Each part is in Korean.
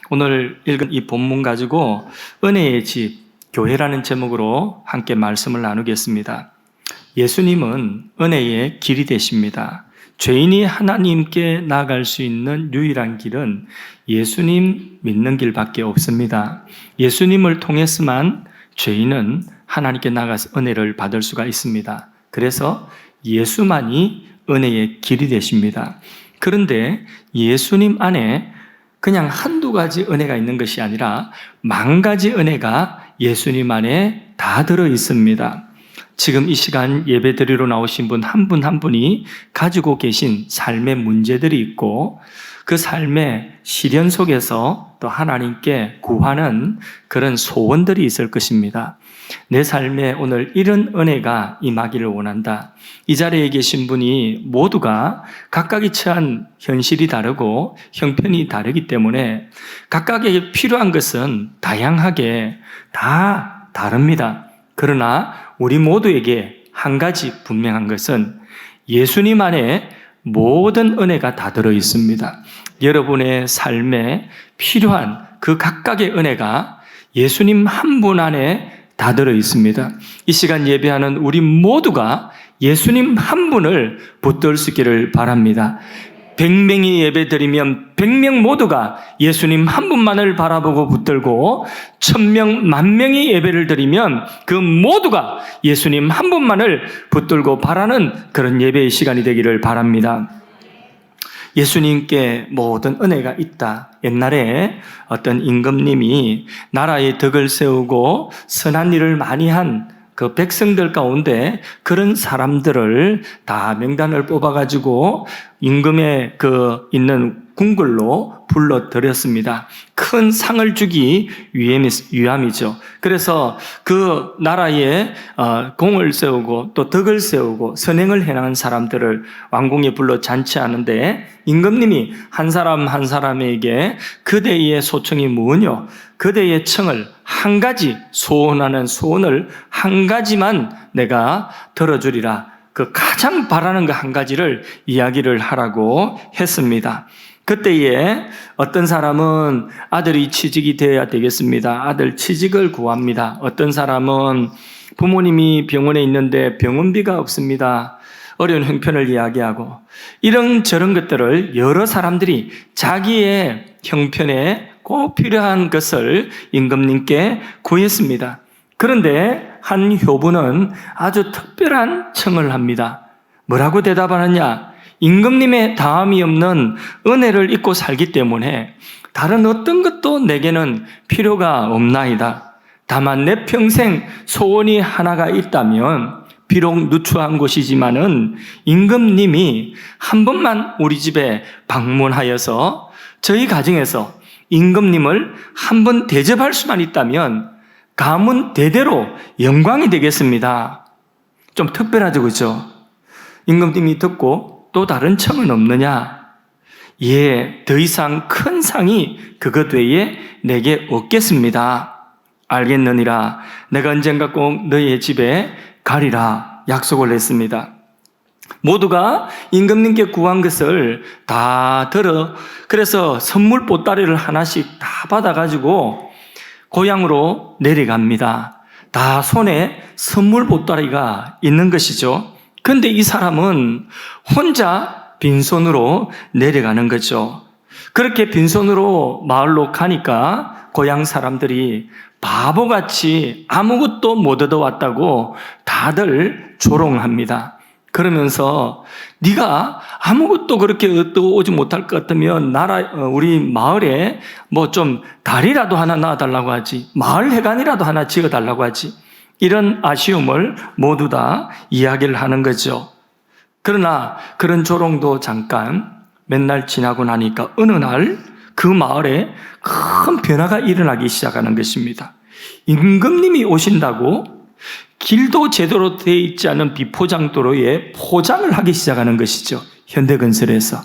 오늘 읽은 이 본문 가지고 은혜의 집, 교회라는 제목으로 함께 말씀을 나누겠습니다. 예수님은 은혜의 길이 되십니다. 죄인이 하나님께 나아갈 수 있는 유일한 길은 예수님 믿는 길밖에 없습니다. 예수님을 통해서만 죄인은 하나님께 나아가서 은혜를 받을 수가 있습니다. 그래서 예수만이 은혜의 길이 되십니다. 그런데 예수님 안에 그냥 한두 가지 은혜가 있는 것이 아니라 만 가지 은혜가 예수님 안에 다 들어 있습니다. 지금 이 시간 예배 드리러 나오신 분 한 분 한 분이 가지고 계신 삶의 문제들이 있고 그 삶의 시련 속에서 또 하나님께 구하는 그런 소원들이 있을 것입니다. 내 삶에 오늘 이런 은혜가 임하기를 원한다. 이 자리에 계신 분이 모두가 각각이 처한 현실이 다르고 형편이 다르기 때문에 각각에게 필요한 것은 다양하게 다 다릅니다. 그러나 우리 모두에게 한 가지 분명한 것은 예수님 안에 모든 은혜가 다 들어 있습니다. 여러분의 삶에 필요한 그 각각의 은혜가 예수님 한 분 안에 다 들어 있습니다. 이 시간 예배하는 우리 모두가 예수님 한 분을 붙들 수 있기를 바랍니다. 100명이 예배 드리면 100명 모두가 예수님 한 분만을 바라보고 붙들고 1000명, 10,000명이 예배를 드리면 그 모두가 예수님 한 분만을 붙들고 바라는 그런 예배의 시간이 되기를 바랍니다. 예수님께 모든 은혜가 있다. 옛날에 어떤 임금님이 나라의 덕을 세우고 선한 일을 많이 한 그 백성들 가운데 그런 사람들을 다 명단을 뽑아가지고 임금의 그 있는 궁궐로 불러들였습니다. 큰 상을 주기 위함이죠. 그래서 그 나라에 공을 세우고 또 덕을 세우고 선행을 해나간 사람들을 왕궁에 불러 잔치하는데 임금님이 한 사람 한 사람에게 그대의 소청이 무엇이뇨? 그대의 청을 한 가지 소원하는 소원을 한 가지만 내가 들어주리라. 그 가장 바라는 그 한 가지를 이야기를 하라고 했습니다. 그때에 어떤 사람은 아들이 취직이 되어야 되겠습니다. 아들 취직을 구합니다. 어떤 사람은 부모님이 병원에 있는데 병원비가 없습니다. 어려운 형편을 이야기하고 이런저런 것들을 여러 사람들이 자기의 형편에 꼭 필요한 것을 임금님께 구했습니다. 그런데 한 효부는 아주 특별한 청을 합니다. 뭐라고 대답하느냐? 임금님의 다함이 없는 은혜를 잊고 살기 때문에 다른 어떤 것도 내게는 필요가 없나이다. 다만 내 평생 소원이 하나가 있다면 비록 누추한 곳이지만은 임금님이 한 번만 우리 집에 방문하여서 저희 가정에서 임금님을 한 번 대접할 수만 있다면 가문 대대로 영광이 되겠습니다. 좀 특별하죠, 그렇죠? 임금님이 듣고 또 다른 청은 없느냐? 예, 더 이상 큰 상이 그것 외에 내게 없겠습니다. 알겠느니라. 내가 언젠가 꼭 너희의 집에 가리라 약속을 했습니다. 모두가 임금님께 구한 것을 다 들어 그래서 선물 보따리를 하나씩 다 받아가지고 고향으로 내려갑니다. 다 손에 선물 보따리가 있는 것이죠. 그런데 이 사람은 혼자 빈손으로 내려가는 거죠. 그렇게 빈손으로 마을로 가니까 고향 사람들이 바보같이 아무것도 못 얻어왔다고 다들 조롱합니다. 그러면서 네가 아무것도 그렇게 얻어오지 못할 것 같으면 우리 마을에 뭐 좀 다리라도 하나 놔달라고 하지, 마을 회관이라도 하나 지어달라고 하지, 이런 아쉬움을 모두 다 이야기를 하는 거죠. 그러나 그런 조롱도 잠깐 맨날 지나고 나니까 어느 날 그 마을에 큰 변화가 일어나기 시작하는 것입니다. 임금님이 오신다고 길도 제대로 되어 있지 않은 비포장도로에 포장을 하기 시작하는 것이죠. 현대건설에서.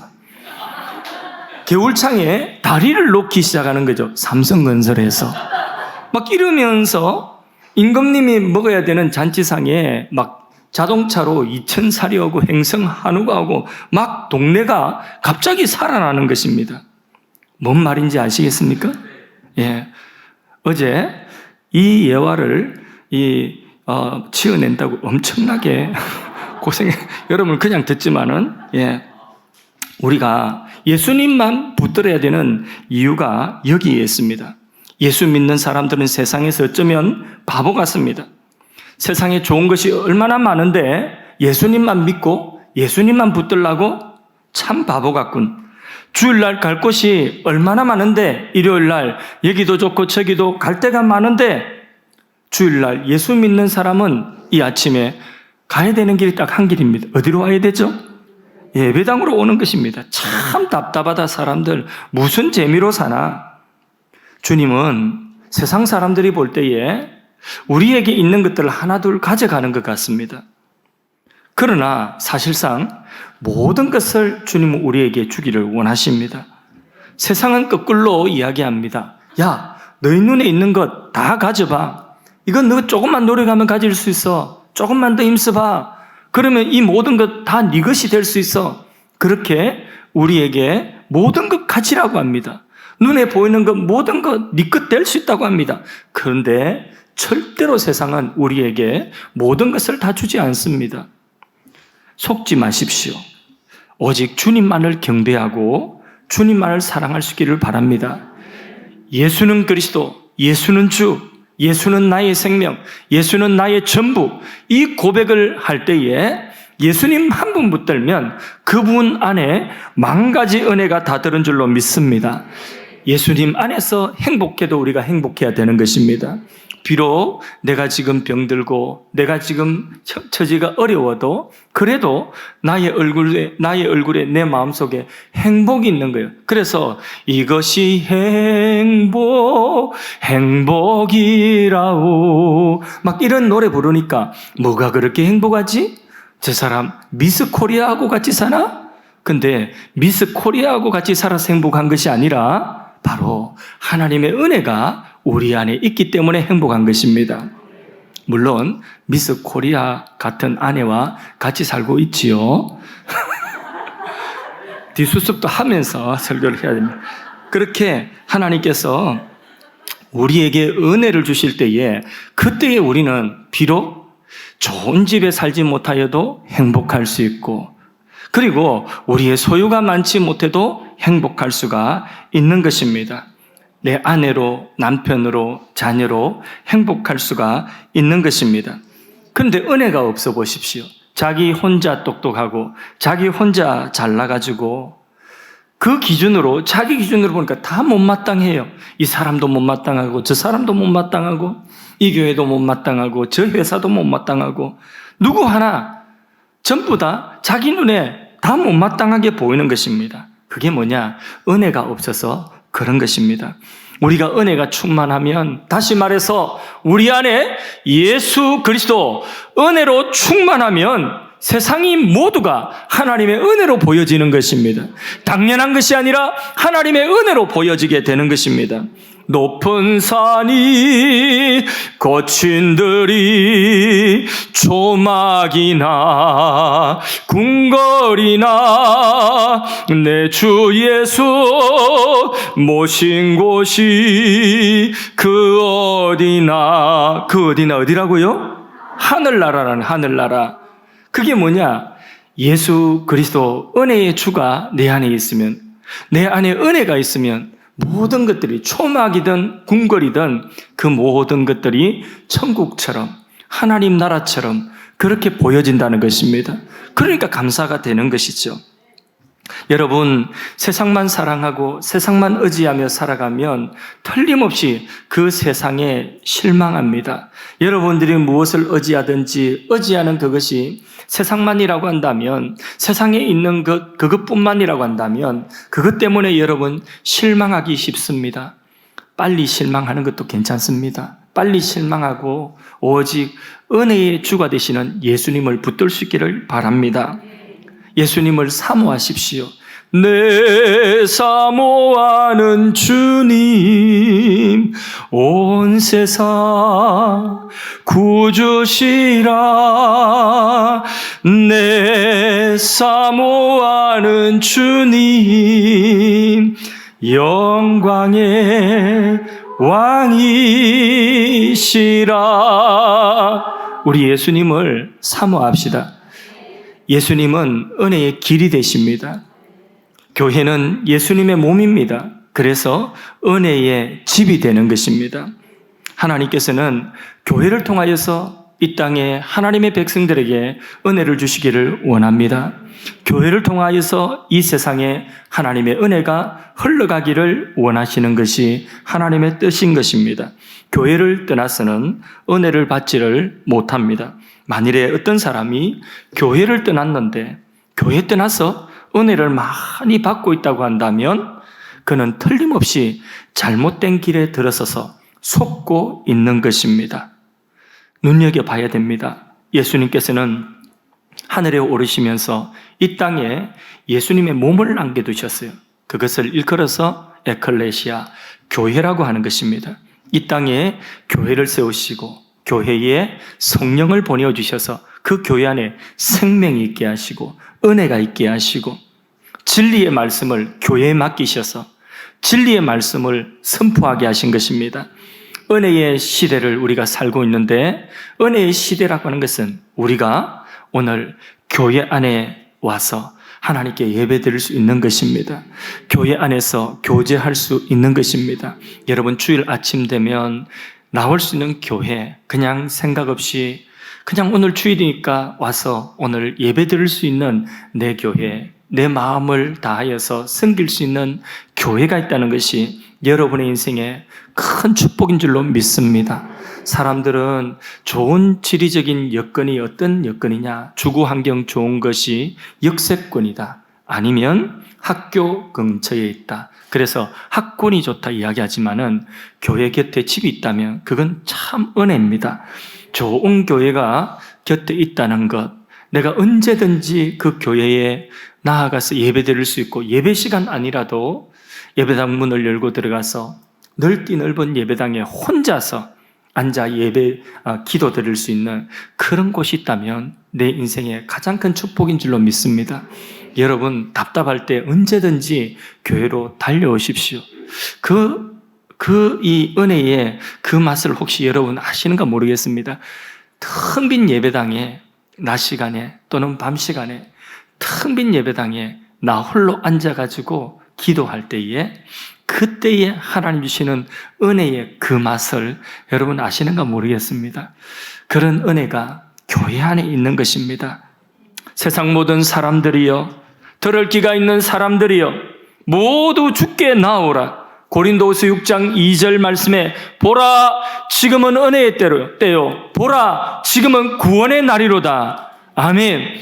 겨울창에 다리를 놓기 시작하는 거죠. 삼성건설에서. 막 이러면서 임금님이 먹어야 되는 잔치상에 막 자동차로 2,000살이 오고 행성 한우가 오고 막 동네가 갑자기 살아나는 것입니다. 뭔 말인지 아시겠습니까? 예. 어제 이 예화를 지어낸다고 엄청나게 고생해. 여러분 그냥 듣지만은, 예. 우리가 예수님만 붙들어야 되는 이유가 여기에 있습니다. 예수 믿는 사람들은 세상에서 어쩌면 바보 같습니다. 세상에 좋은 것이 얼마나 많은데 예수님만 믿고 예수님만 붙들라고? 참 바보 같군. 주일날 갈 곳이 얼마나 많은데 일요일날 여기도 좋고 저기도 갈 데가 많은데 주일날 예수 믿는 사람은 이 아침에 가야 되는 길이 딱 한 길입니다. 어디로 와야 되죠? 예배당으로 오는 것입니다. 참 답답하다. 사람들 무슨 재미로 사나? 주님은 세상 사람들이 볼 때에 우리에게 있는 것들을 하나둘 가져가는 것 같습니다. 그러나 사실상 모든 것을 주님은 우리에게 주기를 원하십니다. 세상은 거꾸로 이야기합니다. 야, 너희 눈에 있는 것 다 가져봐. 이건 너 조금만 노력하면 가질 수 있어. 조금만 더 힘써봐. 그러면 이 모든 것 다 네 것이 될 수 있어. 그렇게 우리에게 모든 것 가지라고 합니다. 눈에 보이는 것 모든 것 네 것 될 수 있다고 합니다. 그런데 절대로 세상은 우리에게 모든 것을 다 주지 않습니다. 속지 마십시오. 오직 주님만을 경배하고 주님만을 사랑할 수 있기를 바랍니다. 예수는 그리스도, 예수는 주, 예수는 나의 생명, 예수는 나의 전부, 이 고백을 할 때에 예수님 한 분 붙들면 그분 안에 만 가지 은혜가 다 들은 줄로 믿습니다. 예수님 안에서 행복해도 우리가 행복해야 되는 것입니다. 비록 내가 지금 병들고 내가 지금 처지가 어려워도 그래도 나의 얼굴에 내 마음속에 행복이 있는 거예요. 그래서 이것이 행복이라오 막 이런 노래 부르니까 뭐가 그렇게 행복하지? 저 사람 미스 코리아하고 같이 사나? 근데 미스 코리아하고 같이 살아서 행복한 것이 아니라 바로 하나님의 은혜가 우리 안에 있기 때문에 행복한 것입니다. 물론 미스 코리아 같은 아내와 같이 살고 있지요. 뒷수습도 하면서 설교를 해야 됩니다. 그렇게 하나님께서 우리에게 은혜를 주실 때에 그때에 우리는 비록 좋은 집에 살지 못하여도 행복할 수 있고 그리고 우리의 소유가 많지 못해도 행복할 수가 있는 것입니다. 내 아내로, 남편으로, 자녀로 행복할 수가 있는 것입니다. 그런데 은혜가 없어 보십시오. 자기 혼자 똑똑하고 자기 혼자 잘나가지고 그 기준으로 자기 기준으로 보니까 다 못마땅해요. 이 사람도 못마땅하고 저 사람도 못마땅하고 이 교회도 못마땅하고 저 회사도 못마땅하고 누구 하나 전부 다 자기 눈에 다 못마땅하게 보이는 것입니다. 그게 뭐냐? 은혜가 없어서 그런 것입니다. 우리가 은혜가 충만하면 다시 말해서 우리 안에 예수 그리스도 은혜로 충만하면 세상이 모두가 하나님의 은혜로 보여지는 것입니다. 당연한 것이 아니라 하나님의 은혜로 보여지게 되는 것입니다. 높은 산이 거친 들이 조막이나 궁궐이나 내 주 예수 모신 곳이 그 어디나 어디라고요? 하늘나라라는 하늘나라. 그게 뭐냐? 예수 그리스도 은혜의 주가 내 안에 있으면 내 안에 은혜가 있으면 모든 것들이 초막이든 궁궐이든 그 모든 것들이 천국처럼 하나님 나라처럼 그렇게 보여진다는 것입니다. 그러니까 감사가 되는 것이죠. 여러분, 세상만 사랑하고 세상만 의지하며 살아가면 틀림없이 그 세상에 실망합니다. 여러분들이 무엇을 의지하든지 의지하는 그것이 세상만이라고 한다면, 세상에 있는 그것뿐만이라고 한다면 그것 때문에 여러분 실망하기 쉽습니다. 빨리 실망하는 것도 괜찮습니다. 빨리 실망하고 오직 은혜의 주가 되시는 예수님을 붙들 수 있기를 바랍니다. 예수님을 사모하십시오. 내 사모하는 주님 온 세상 구주시라. 내 사모하는 주님 영광의 왕이시라. 우리 예수님을 사모합시다. 예수님은 은혜의 길이 되십니다. 교회는 예수님의 몸입니다. 그래서 은혜의 집이 되는 것입니다. 하나님께서는 교회를 통하여서 이 땅에 하나님의 백성들에게 은혜를 주시기를 원합니다. 교회를 통하여서 이 세상에 하나님의 은혜가 흘러가기를 원하시는 것이 하나님의 뜻인 것입니다. 교회를 떠나서는 은혜를 받지를 못합니다. 만일에 어떤 사람이 교회를 떠났는데 교회 떠나서 은혜를 많이 받고 있다고 한다면 그는 틀림없이 잘못된 길에 들어서서 속고 있는 것입니다. 눈여겨봐야 됩니다. 예수님께서는 하늘에 오르시면서 이 땅에 예수님의 몸을 남겨두셨어요. 그것을 일컬어서 에클레시아, 교회라고 하는 것입니다. 이 땅에 교회를 세우시고 교회에 성령을 보내주셔서 그 교회 안에 생명이 있게 하시고 은혜가 있게 하시고 진리의 말씀을 교회에 맡기셔서 진리의 말씀을 선포하게 하신 것입니다. 은혜의 시대를 우리가 살고 있는데 은혜의 시대라고 하는 것은 우리가 오늘 교회 안에 와서 하나님께 예배드릴 수 있는 것입니다. 교회 안에서 교제할 수 있는 것입니다. 여러분 주일 아침 되면 나올 수 있는 교회 그냥 생각 없이 그냥 오늘 주일이니까 와서 오늘 예배드릴 수 있는 내 교회, 내 마음을 다하여서 섬길 수 있는 교회가 있다는 것이 여러분의 인생에 큰 축복인 줄로 믿습니다. 사람들은 좋은 지리적인 여건이 어떤 여건이냐? 주거 환경 좋은 것이 역세권이다. 아니면 학교 근처에 있다. 그래서 학군이 좋다 이야기하지만은 교회 곁에 집이 있다면 그건 참 은혜입니다. 좋은 교회가 곁에 있다는 것, 내가 언제든지 그 교회에 나아가서 예배드릴 수 있고 예배 시간 아니라도 예배당 문을 열고 들어가서 넓디 넓은 예배당에 혼자서 앉아 기도 드릴 수 있는 그런 곳이 있다면 내 인생의 가장 큰 축복인 줄로 믿습니다. 여러분 답답할 때 언제든지 교회로 달려오십시오. 이 은혜의 그 맛을 혹시 여러분 아시는가 모르겠습니다. 텅 빈 예배당에 낮 시간에 또는 밤 시간에 텅 빈 예배당에 나 홀로 앉아가지고 기도할 때에 그때에 하나님 주시는 은혜의 그 맛을 여러분 아시는가 모르겠습니다. 그런 은혜가 교회 안에 있는 것입니다. 세상 모든 사람들이여, 들을 귀가 있는 사람들이여, 모두 주께 나오라. 고린도후서 6장 2절 말씀에 보라 지금은 은혜의 때요 보라 지금은 구원의 날이로다. 아멘.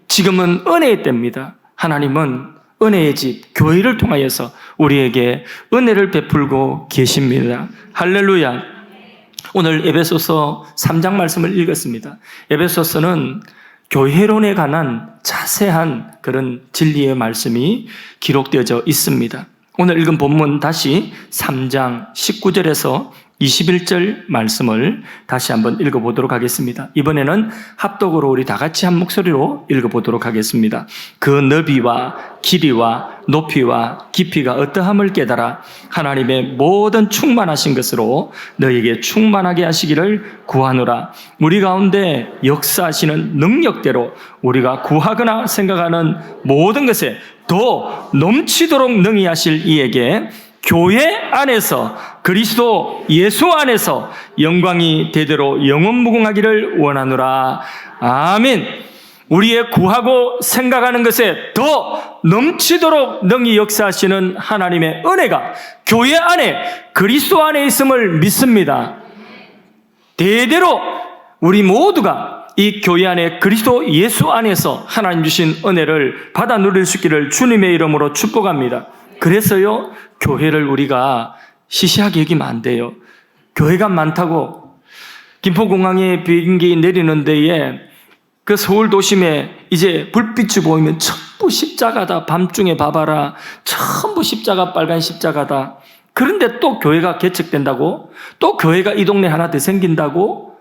지금은 은혜의 때입니다. 하나님은 은혜의 집 교회를 통하여서 우리에게 은혜를 베풀고 계십니다. 할렐루야. 오늘 에베소서 3장 말씀을 읽었습니다. 에베소서는 교회론에 관한 자세한 그런 진리의 말씀이 기록되어져 있습니다. 오늘 읽은 본문 다시 3장 19절에서 21절 말씀을 다시 한번 읽어보도록 하겠습니다. 이번에는 합독으로 우리 다 같이 한 목소리로 읽어보도록 하겠습니다. 그 너비와 길이와 높이와 깊이가 어떠함을 깨달아 하나님의 모든 충만하신 것으로 너에게 충만하게 하시기를 구하노라. 우리 가운데 역사하시는 능력대로 우리가 구하거나 생각하는 모든 것에 더 넘치도록 능히 하실 이에게 교회 안에서 그리스도 예수 안에서 영광이 대대로 영원무궁하기를 원하노라. 아멘. 우리의 구하고 생각하는 것에 더 넘치도록 능히 역사하시는 하나님의 은혜가 교회 안에 그리스도 안에 있음을 믿습니다. 대대로 우리 모두가 이 교회 안에 그리스도 예수 안에서 하나님 주신 은혜를 받아 누릴 수 있기를 주님의 이름으로 축복합니다. 그래서요, 교회를 우리가 시시하게 여기면 안 돼요. 교회가 많다고 김포공항에 비행기 내리는 데에 그 서울 도심에 이제 불빛이 보이면 전부 십자가다. 밤중에 봐봐라. 전부 십자가, 빨간 십자가다. 그런데 또 교회가 개척된다고? 또 교회가 이 동네 하나 더 생긴다고?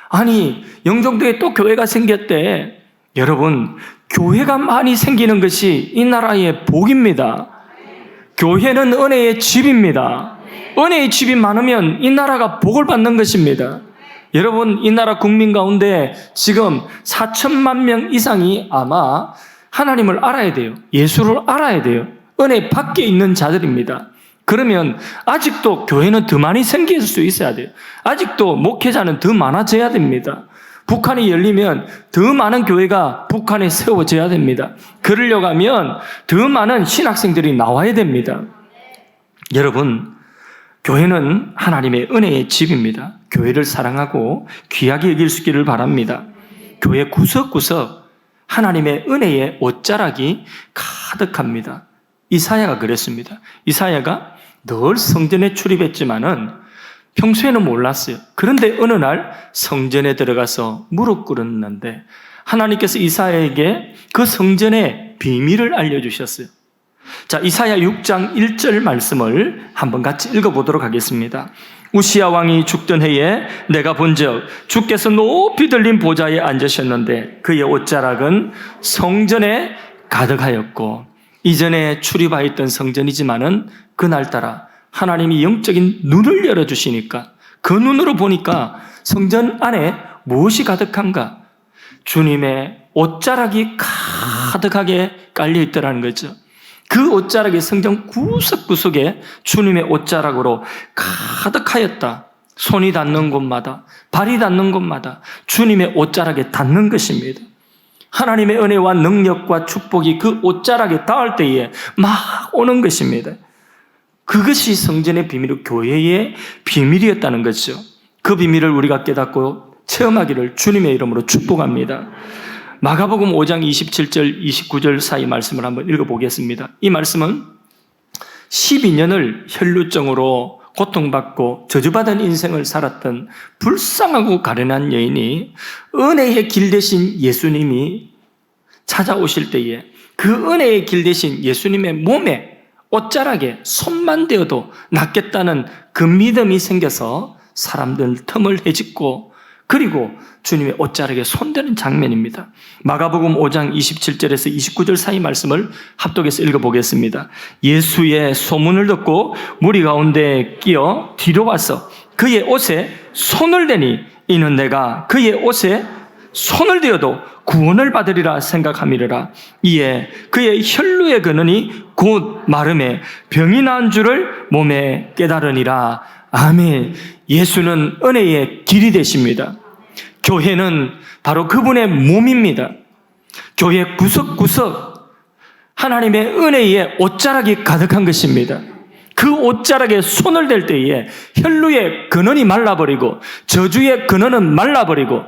아니, 영종도에 또 교회가 생겼대. 여러분, 교회가 많이 생기는 것이 이 나라의 복입니다. 교회는 은혜의 집입니다. 은혜의 집이 많으면 이 나라가 복을 받는 것입니다. 여러분, 이 나라 국민 가운데 지금 4천만 명 이상이 아마 하나님을 알아야 돼요. 예수를 알아야 돼요. 은혜 밖에 있는 자들입니다. 그러면 아직도 교회는 더 많이 생길 수 있어야 돼요. 아직도 목회자는 더 많아져야 됩니다. 북한이 열리면 더 많은 교회가 북한에 세워져야 됩니다. 그러려고 하면 더 많은 신학생들이 나와야 됩니다. 여러분, 교회는 하나님의 은혜의 집입니다. 교회를 사랑하고 귀하게 여길 수 있기를 바랍니다. 교회 구석구석 하나님의 은혜의 옷자락이 가득합니다. 이사야가 그랬습니다. 이사야가 늘 성전에 출입했지만은 평소에는 몰랐어요. 그런데 어느 날 성전에 들어가서 무릎 꿇었는데 하나님께서 이사야에게 그 성전의 비밀을 알려주셨어요. 자, 이사야 6장 1절 말씀을 한번 같이 읽어보도록 하겠습니다. 우시야 왕이 죽던 해에 내가 본즉 주께서 높이 들린 보좌에 앉으셨는데 그의 옷자락은 성전에 가득하였고, 이전에 출입하였던 성전이지만은 그날따라 하나님이 영적인 눈을 열어주시니까 그 눈으로 보니까 성전 안에 무엇이 가득한가? 주님의 옷자락이 가득하게 깔려있더라는 거죠. 그 옷자락이 성전 구석구석에 주님의 옷자락으로 가득하였다. 손이 닿는 곳마다, 발이 닿는 곳마다 주님의 옷자락에 닿는 것입니다. 하나님의 은혜와 능력과 축복이 그 옷자락에 닿을 때에 막 오는 것입니다. 그것이 성전의 비밀이고 교회의 비밀이었다는 거죠. 그 비밀을 우리가 깨닫고 체험하기를 주님의 이름으로 축복합니다. 마가복음 5장 27절 29절 사이 말씀을 한번 읽어보겠습니다. 이 말씀은 12년을 혈루증으로 고통받고 저주받은 인생을 살았던 불쌍하고 가련한 여인이 은혜의 길 대신 예수님이 찾아오실 때에 그 은혜의 길 대신 예수님의 몸에 옷자락에 손만 대어도 낫겠다는 그 믿음이 생겨서 사람들 틈을 헤집고 그리고 주님의 옷자락에 손대는 장면입니다. 마가복음 5장 27절에서 29절 사이 말씀을 합독해서 읽어보겠습니다. 예수의 소문을 듣고 무리 가운데 끼어 뒤로 와서 그의 옷에 손을 대니 이는 내가 그의 옷에 손을 대어도 구원을 받으리라 생각함이라. 이에 그의 혈루의 근원이 곧 마름에 병이 나은 줄을 몸에 깨달으니라. 아멘. 예수는 은혜의 길이 되십니다. 교회는 바로 그분의 몸입니다. 교회 구석구석 하나님의 은혜의 옷자락이 가득한 것입니다. 그 옷자락에 손을 댈 때에 혈루의 근원이 말라버리고 저주의 근원은 말라버리고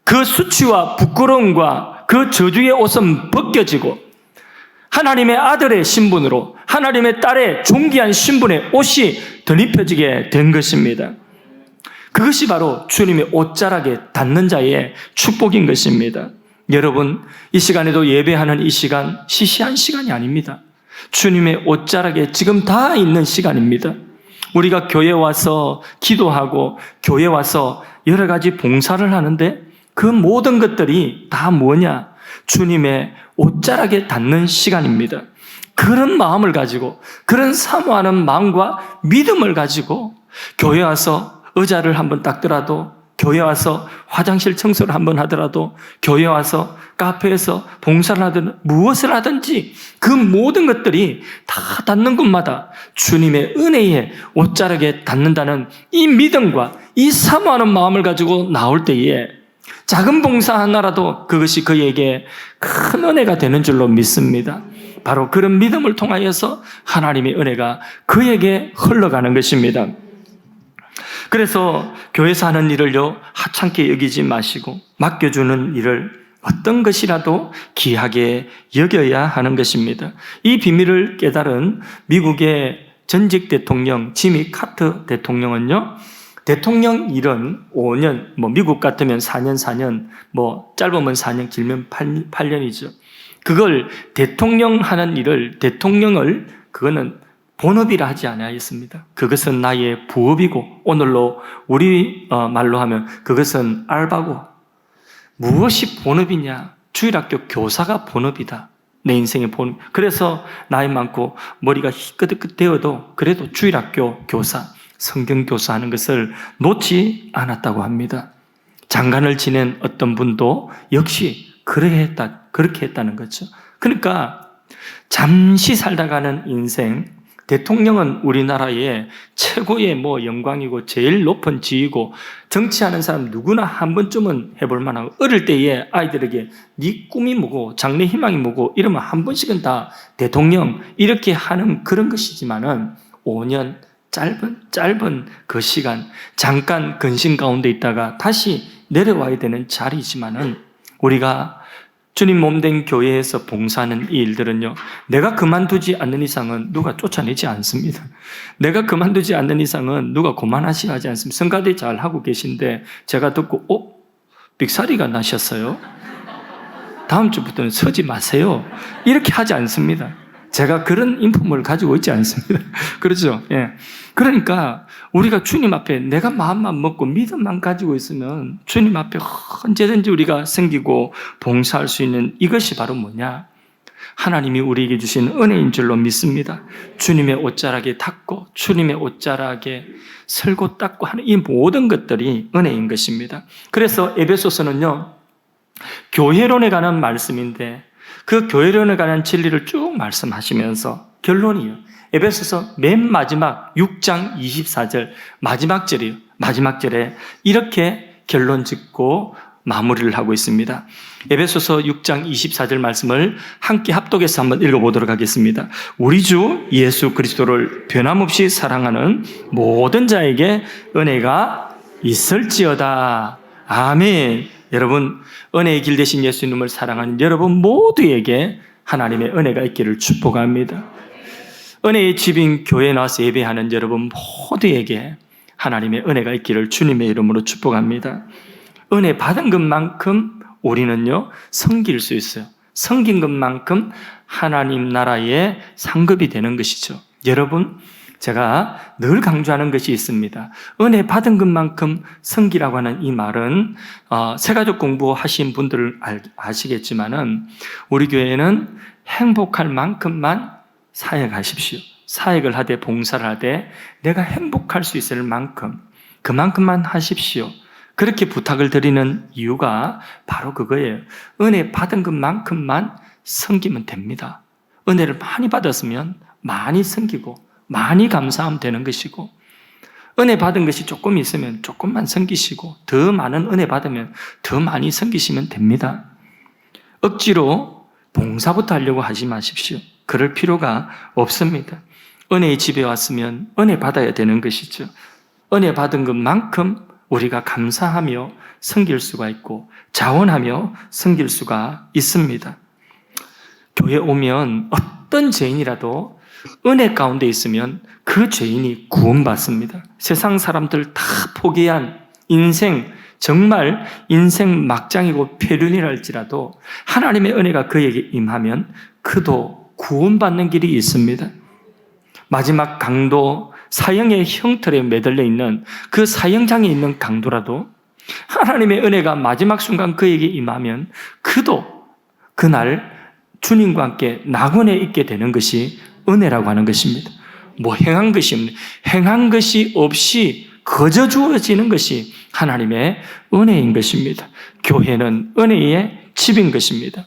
그 수치와 부끄러움과 그 저주의 옷은 벗겨지고 하나님의 아들의 신분으로 하나님의 딸의 존귀한 신분의 옷이 덧입혀지게 된 것입니다. 그것이 바로 주님의 옷자락에 닿는 자의 축복인 것입니다. 여러분, 이 시간에도 예배하는 이 시간 시시한 시간이 아닙니다. 주님의 옷자락에 지금 다 있는 시간입니다. 우리가 교회 와서 기도하고 교회 와서 여러 가지 봉사를 하는데 그 모든 것들이 다 뭐냐? 주님의 옷자락에 닿는 시간입니다. 그런 마음을 가지고 그런 사모하는 마음과 믿음을 가지고 교회 와서 의자를 한번 닦더라도, 교회 와서 화장실 청소를 한번 하더라도, 교회 와서 카페에서 봉사를 하든 무엇을 하든지 그 모든 것들이 다 닿는 곳마다 주님의 은혜의 옷자락에 닿는다는 이 믿음과 이 사모하는 마음을 가지고 나올 때에 작은 봉사 하나라도 그것이 그에게 큰 은혜가 되는 줄로 믿습니다. 바로 그런 믿음을 통하여서 하나님의 은혜가 그에게 흘러가는 것입니다. 그래서 교회에서 하는 일을요, 하찮게 여기지 마시고 맡겨주는 일을 어떤 것이라도 귀하게 여겨야 하는 것입니다. 이 비밀을 깨달은 미국의 전직 대통령 지미 카터 대통령은요, 대통령 일은 5년, 미국 같으면 4년, 짧으면 4년, 길면 8년이죠. 그걸 대통령 하는 일을, 대통령을, 그거는 본업이라 하지 아니하였습니다. 그것은 나의 부업이고, 오늘로 우리 말로 하면 그것은 알바고, 무엇이 본업이냐? 주일학교 교사가 본업이다. 내 인생에 보는. 그래서 나이 많고 머리가 희끗희끗 되어도 그래도 주일학교 교사, 성경교사 하는 것을 놓지 않았다고 합니다. 장관을 지낸 어떤 분도 역시 그렇게 했다는 거죠. 그러니까 잠시 살다가는 인생, 대통령은 우리나라의 최고의 영광이고 제일 높은 지위고 정치하는 사람 누구나 한 번쯤은 해볼 만하고 어릴 때에 아이들에게 네 꿈이 뭐고 장래 희망이 뭐고 이러면 한 번씩은 다 대통령 이렇게 하는 그런 것이지만은 5년 짧은 그 시간 잠깐 근심 가운데 있다가 다시 내려와야 되는 자리이지만은 우리가 주님 몸된 교회에서 봉사하는 이 일들은요, 내가 그만두지 않는 이상은 누가 쫓아내지 않습니다. 내가 그만두지 않는 이상은 누가 그만하시게 하지 않습니다. 성가대 잘 하고 계신데 제가 듣고 삑사리가 나셨어요? 다음 주부터는 서지 마세요. 이렇게 하지 않습니다. 제가 그런 인품을 가지고 있지 않습니다. 그렇죠? 예. 그러니까 우리가 주님 앞에 내가 마음만 먹고 믿음만 가지고 있으면 주님 앞에 언제든지 우리가 섬기고 봉사할 수 있는 이것이 바로 뭐냐? 하나님이 우리에게 주신 은혜인 줄로 믿습니다. 주님의 옷자락에 닦고 주님의 옷자락에 설고 닦고 하는 이 모든 것들이 은혜인 것입니다. 그래서 에베소서는요, 교회론에 관한 말씀인데 그 교회론에 관한 진리를 쭉 말씀하시면서 결론이에요. 에베소서 맨 마지막 6장 24절 마지막 절이에요. 마지막 절에 이렇게 결론 짓고 마무리를 하고 있습니다. 에베소서 6장 24절 말씀을 함께 합독해서 한번 읽어보도록 하겠습니다. 우리 주 예수 그리스도를 변함없이 사랑하는 모든 자에게 은혜가 있을지어다. 아멘. 여러분, 은혜의 길 되신 예수님을 사랑하는 여러분 모두에게 하나님의 은혜가 있기를 축복합니다. 은혜의 집인 교회에 나와서 예배하는 여러분 모두에게 하나님의 은혜가 있기를 주님의 이름으로 축복합니다. 은혜 받은 것만큼 우리는요, 섬길 수 있어요. 섬긴 것만큼 하나님 나라의 상급이 되는 것이죠. 여러분, 제가 늘 강조하는 것이 있습니다. 은혜 받은 것만큼 섬기라고 하는 이 말은 새가족 공부하신 분들은 아시겠지만은 우리 교회는 행복할 만큼만 사역하십시오. 사역을 하되 봉사를 하되 내가 행복할 수 있을 만큼 그만큼만 하십시오. 그렇게 부탁을 드리는 이유가 바로 그거예요. 은혜 받은 것만큼만 섬기면 됩니다. 은혜를 많이 받았으면 많이 섬기고 많이 감사하면 되는 것이고, 은혜 받은 것이 조금 있으면 조금만 섬기시고 더 많은 은혜 받으면 더 많이 섬기시면 됩니다. 억지로 봉사부터 하려고 하지 마십시오. 그럴 필요가 없습니다. 은혜의 집에 왔으면 은혜 받아야 되는 것이죠. 은혜 받은 것만큼 우리가 감사하며 섬길 수가 있고 자원하며 섬길 수가 있습니다. 교회 오면 어떤 죄인이라도 은혜 가운데 있으면 그 죄인이 구원받습니다. 세상 사람들 다 포기한 인생, 정말 인생 막장이고 폐륜이랄지라도 하나님의 은혜가 그에게 임하면 그도 구원받는 길이 있습니다. 마지막 강도, 사형의 형틀에 매달려 있는 그 사형장에 있는 강도라도 하나님의 은혜가 마지막 순간 그에게 임하면 그도 그날 주님과 함께 낙원에 있게 되는 것이 은혜라고 하는 것입니다. 행한 것이 없네. 행한 것이 없이 거저 주어지는 것이 하나님의 은혜인 것입니다. 교회는 은혜의 집인 것입니다.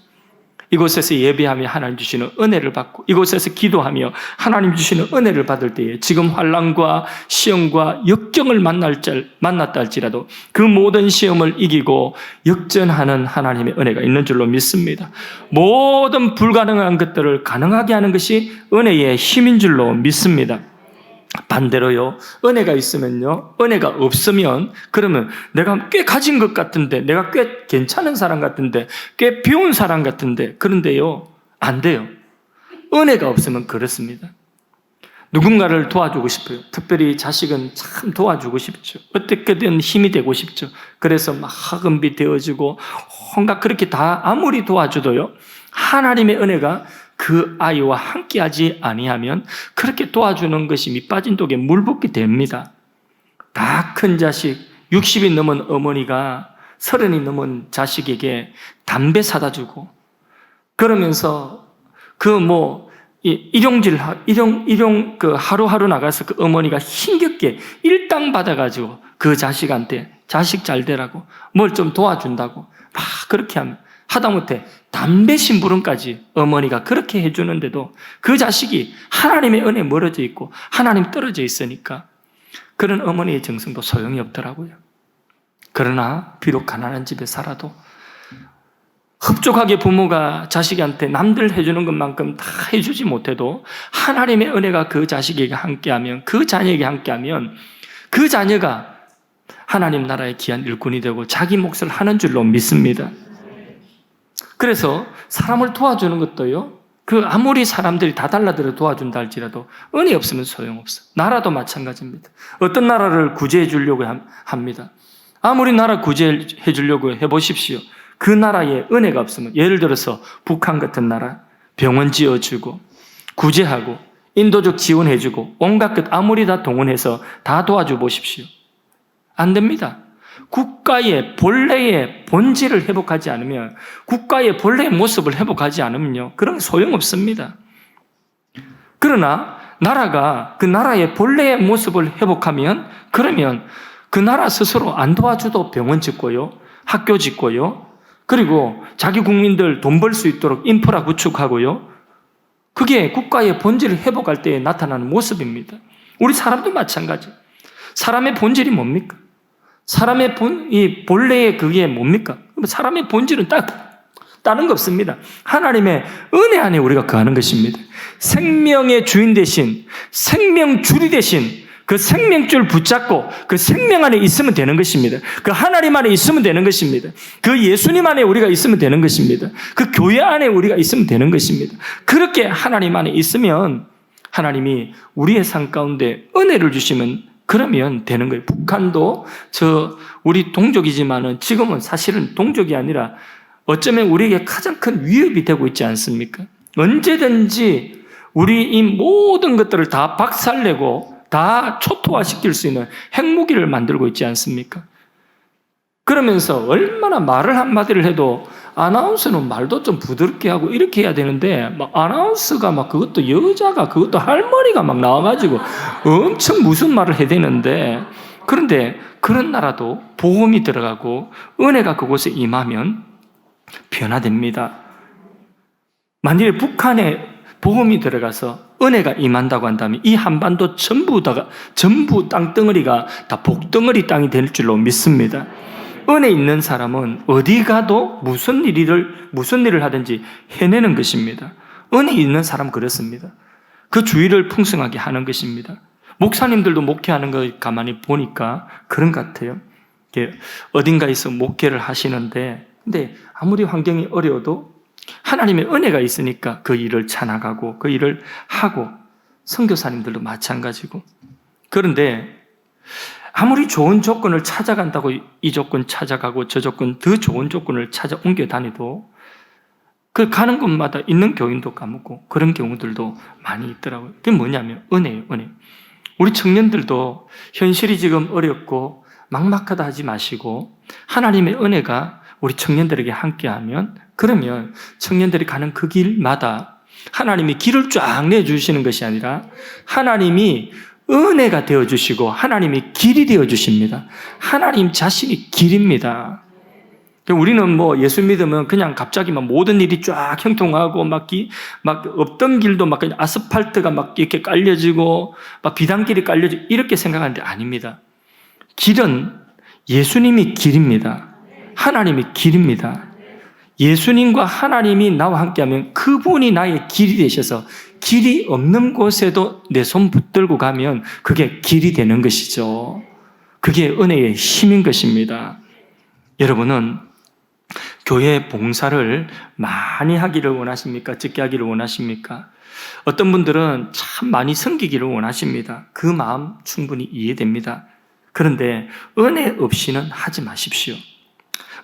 이곳에서 예배하며 하나님 주시는 은혜를 받고 이곳에서 기도하며 하나님 주시는 은혜를 받을 때에 지금 환난과 시험과 역경을 만났다 할지라도 그 모든 시험을 이기고 역전하는 하나님의 은혜가 있는 줄로 믿습니다. 모든 불가능한 것들을 가능하게 하는 것이 은혜의 힘인 줄로 믿습니다. 반대로요, 은혜가 있으면요, 은혜가 없으면 그러면 내가 꽤 가진 것 같은데, 내가 꽤 괜찮은 사람 같은데, 꽤 배운 사람 같은데, 그런데요, 안 돼요. 은혜가 없으면 그렇습니다. 누군가를 도와주고 싶어요. 특별히 자식은 참 도와주고 싶죠. 어떻게든 힘이 되고 싶죠. 그래서 막 학원비 되어지고 뭔가 그렇게 다 아무리 도와줘도요, 하나님의 은혜가 그 아이와 함께하지 아니하면 그렇게 도와주는 것이 밑빠진 독에 물 붓게 됩니다. 다 큰 자식, 60이 넘은 어머니가 30이 넘은 자식에게 담배 사다 주고 그러면서 일용 하루하루 나가서 그 어머니가 힘겹게 일당 받아가지고 그 자식한테 자식 잘 되라고 뭘 좀 도와준다고 막 그렇게 하다못해 담배 심부름까지 어머니가 그렇게 해주는데도 그 자식이 하나님의 은혜에 멀어져 있고 하나님 떨어져 있으니까 그런 어머니의 정성도 소용이 없더라고요. 그러나 비록 가난한 집에 살아도 흡족하게 부모가 자식한테 남들 해주는 것만큼 다 해주지 못해도 하나님의 은혜가 그 자식에게 함께하면, 그 자녀에게 함께하면 그 자녀가 하나님 나라의 귀한 일꾼이 되고 자기 몫을 하는 줄로 믿습니다. 그래서 사람을 도와주는 것도요, 아무리 사람들이 다 달라들어 도와준다 할지라도 은혜 없으면 소용없어. 나라도 마찬가지입니다. 어떤 나라를 구제해 주려고 합니다. 아무리 나라 구제해 주려고 해보십시오. 그 나라에 은혜가 없으면, 예를 들어서 북한 같은 나라 병원 지어주고 구제하고 인도적 지원해주고 온갖 것 아무리 다 동원해서 다 도와줘 보십시오. 안 됩니다. 국가의 본래의 본질을 회복하지 않으면, 국가의 본래의 모습을 회복하지 않으면요, 그런 게 소용없습니다. 그러나 나라가 그 나라의 본래의 모습을 회복하면, 그러면 그 나라 스스로 안 도와줘도 병원 짓고요, 학교 짓고요, 그리고 자기 국민들 돈 벌 수 있도록 인프라 구축하고요, 그게 국가의 본질을 회복할 때 나타나는 모습입니다. 우리 사람도 마찬가지. 사람의 본질이 뭡니까? 사람의 본래의 그게 뭡니까? 사람의 본질은 다른 거 없습니다. 하나님의 은혜 안에 우리가 거하는 것입니다. 생명의 주인 대신, 생명줄이 대신 그 생명줄 붙잡고 그 생명 안에 있으면 되는 것입니다. 그 하나님 안에 있으면 되는 것입니다. 그 예수님 안에 우리가 있으면 되는 것입니다. 그 교회 안에 우리가 있으면 되는 것입니다. 그렇게 하나님 안에 있으면 하나님이 우리의 삶 가운데 은혜를 주시면 그러면 되는 거예요. 북한도 우리 동족이지만은 지금은 사실은 동족이 아니라 어쩌면 우리에게 가장 큰 위협이 되고 있지 않습니까? 언제든지 우리 이 모든 것들을 다 박살내고 다 초토화시킬 수 있는 핵무기를 만들고 있지 않습니까? 그러면서 얼마나 말을 한마디를 해도 아나운서는 말도 좀 부드럽게 하고 이렇게 해야 되는데 막 아나운서가 막 그것도 여자가 그것도 할머니가 막 나와가지고 엄청 무슨 말을 해야 되는데, 그런데 그런 나라도 보험이 들어가고 은혜가 그곳에 임하면 변화됩니다. 만일에 북한에 보험이 들어가서 은혜가 임한다고 한다면 이 한반도 전부 땅덩어리가 다 복덩어리 땅이 될 줄로 믿습니다. 은혜 있는 사람은 어디 가도 무슨 일을 하든지 해내는 것입니다. 은혜 있는 사람 그렇습니다. 그 주의를 풍성하게 하는 것입니다. 목사님들도 목회하는 거 가만히 보니까 그런 것 같아요. 어딘가에서 목회를 하시는데, 근데 아무리 환경이 어려워도 하나님의 은혜가 있으니까 그 일을 찾아가고 그 일을 하고, 선교사님들도 마찬가지고. 그런데 아무리 좋은 조건을 찾아간다고 이 조건 찾아가고 저 조건 더 좋은 조건을 찾아 옮겨 다니도 그 가는 곳마다 있는 교인도 까먹고 그런 경우들도 많이 있더라고요. 그게 뭐냐면 은혜예요, 은혜. 우리 청년들도 현실이 지금 어렵고 막막하다 하지 마시고 하나님의 은혜가 우리 청년들에게 함께하면, 그러면 청년들이 가는 그 길마다 하나님이 길을 쫙 내주시는 것이 아니라 하나님이 은혜가 되어주시고 하나님이 길이 되어주십니다. 하나님 자신이 길입니다. 우리는 예수 믿으면 그냥 갑자기 모든 일이 쫙 형통하고 막 없던 길도 막 그냥 아스팔트가 막 이렇게 깔려지고 막 비단길이 깔려지고 이렇게 생각하는데 아닙니다. 길은 예수님이 길입니다. 하나님이 길입니다. 예수님과 하나님이 나와 함께하면 그분이 나의 길이 되셔서 길이 없는 곳에도 내 손 붙들고 가면 그게 길이 되는 것이죠. 그게 은혜의 힘인 것입니다. 여러분은 교회 봉사를 많이 하기를 원하십니까? 적게 하기를 원하십니까? 어떤 분들은 참 많이 섬기기를 원하십니다. 그 마음 충분히 이해됩니다. 그런데 은혜 없이는 하지 마십시오.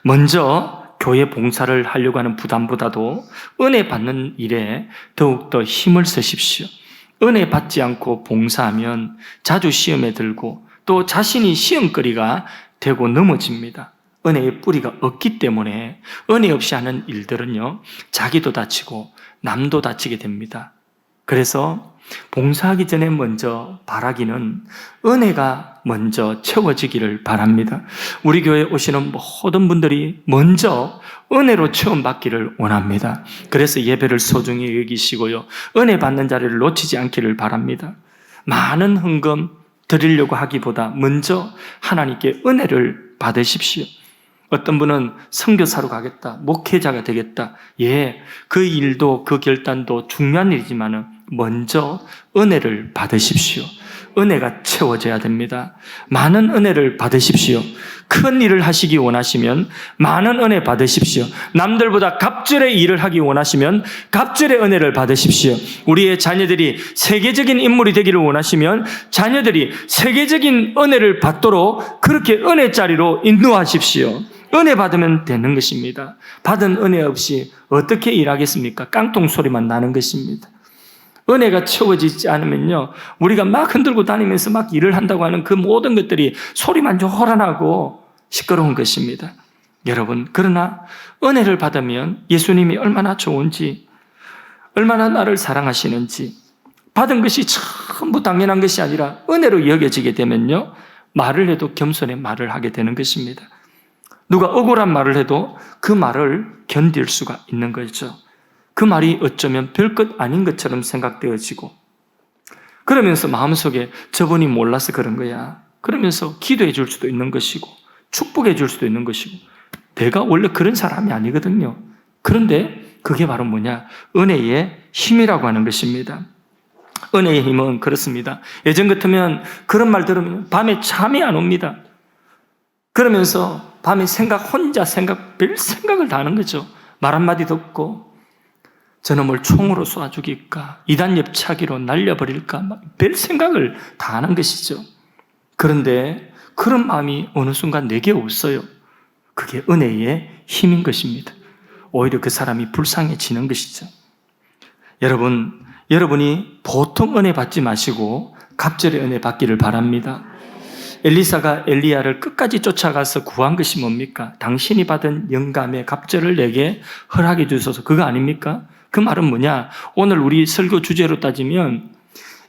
먼저 교회 봉사를 하려고 하는 부담보다도 은혜 받는 일에 더욱더 힘을 쓰십시오. 은혜 받지 않고 봉사하면 자주 시험에 들고 또 자신이 시험거리가 되고 넘어집니다. 은혜의 뿌리가 없기 때문에 은혜 없이 하는 일들은요, 자기도 다치고 남도 다치게 됩니다. 그래서 봉사하기 전에 먼저 바라기는 은혜가 먼저 채워지기를 바랍니다. 우리 교회에 오시는 모든 분들이 먼저 은혜로 체험받기를 원합니다. 그래서 예배를 소중히 여기시고요, 은혜 받는 자리를 놓치지 않기를 바랍니다. 많은 헌금 드리려고 하기보다 먼저 하나님께 은혜를 받으십시오. 어떤 분은 선교사로 가겠다, 목회자가 되겠다. 예, 그 일도 그 결단도 중요한 일이지만 먼저 은혜를 받으십시오. 은혜가 채워져야 됩니다. 많은 은혜를 받으십시오. 큰 일을 하시기 원하시면 많은 은혜 받으십시오. 남들보다 갑절의 일을 하기 원하시면 갑절의 은혜를 받으십시오. 우리의 자녀들이 세계적인 인물이 되기를 원하시면 자녀들이 세계적인 은혜를 받도록 그렇게 은혜자리로 인도하십시오. 은혜 받으면 되는 것입니다. 받은 은혜 없이 어떻게 일하겠습니까? 깡통 소리만 나는 것입니다. 은혜가 채워지지 않으면요, 우리가 막 흔들고 다니면서 막 일을 한다고 하는 그 모든 것들이 소리만 조란하고 시끄러운 것입니다. 여러분, 그러나 은혜를 받으면 예수님이 얼마나 좋은지, 얼마나 나를 사랑하시는지, 받은 것이 전부 당연한 것이 아니라 은혜로 여겨지게 되면요, 말을 해도 겸손히 말을 하게 되는 것입니다. 누가 억울한 말을 해도 그 말을 견딜 수가 있는 거죠. 그 말이 어쩌면 별것 아닌 것처럼 생각되어지고, 그러면서 마음속에 저분이 몰라서 그런 거야, 그러면서 기도해 줄 수도 있는 것이고 축복해 줄 수도 있는 것이고, 내가 원래 그런 사람이 아니거든요. 그런데 그게 바로 뭐냐? 은혜의 힘이라고 하는 것입니다. 은혜의 힘은 그렇습니다. 예전 같으면 그런 말 들으면 밤에 잠이 안 옵니다. 그러면서 밤에 혼자 별 생각을 다 하는 거죠. 말 한마디 듣고 저놈을 총으로 쏴 죽일까, 이단 엽차기로 날려버릴까, 별 생각을 다 하는 것이죠. 그런데 그런 마음이 어느 순간 내게 없어요. 그게 은혜의 힘인 것입니다. 오히려 그 사람이 불쌍해지는 것이죠. 여러분이 보통 은혜 받지 마시고 갑절의 은혜 받기를 바랍니다. 엘리사가 엘리야를 끝까지 쫓아가서 구한 것이 뭡니까? 당신이 받은 영감의 갑절을 내게 허락해 주소서, 그거 아닙니까? 그 말은 뭐냐? 오늘 우리 설교 주제로 따지면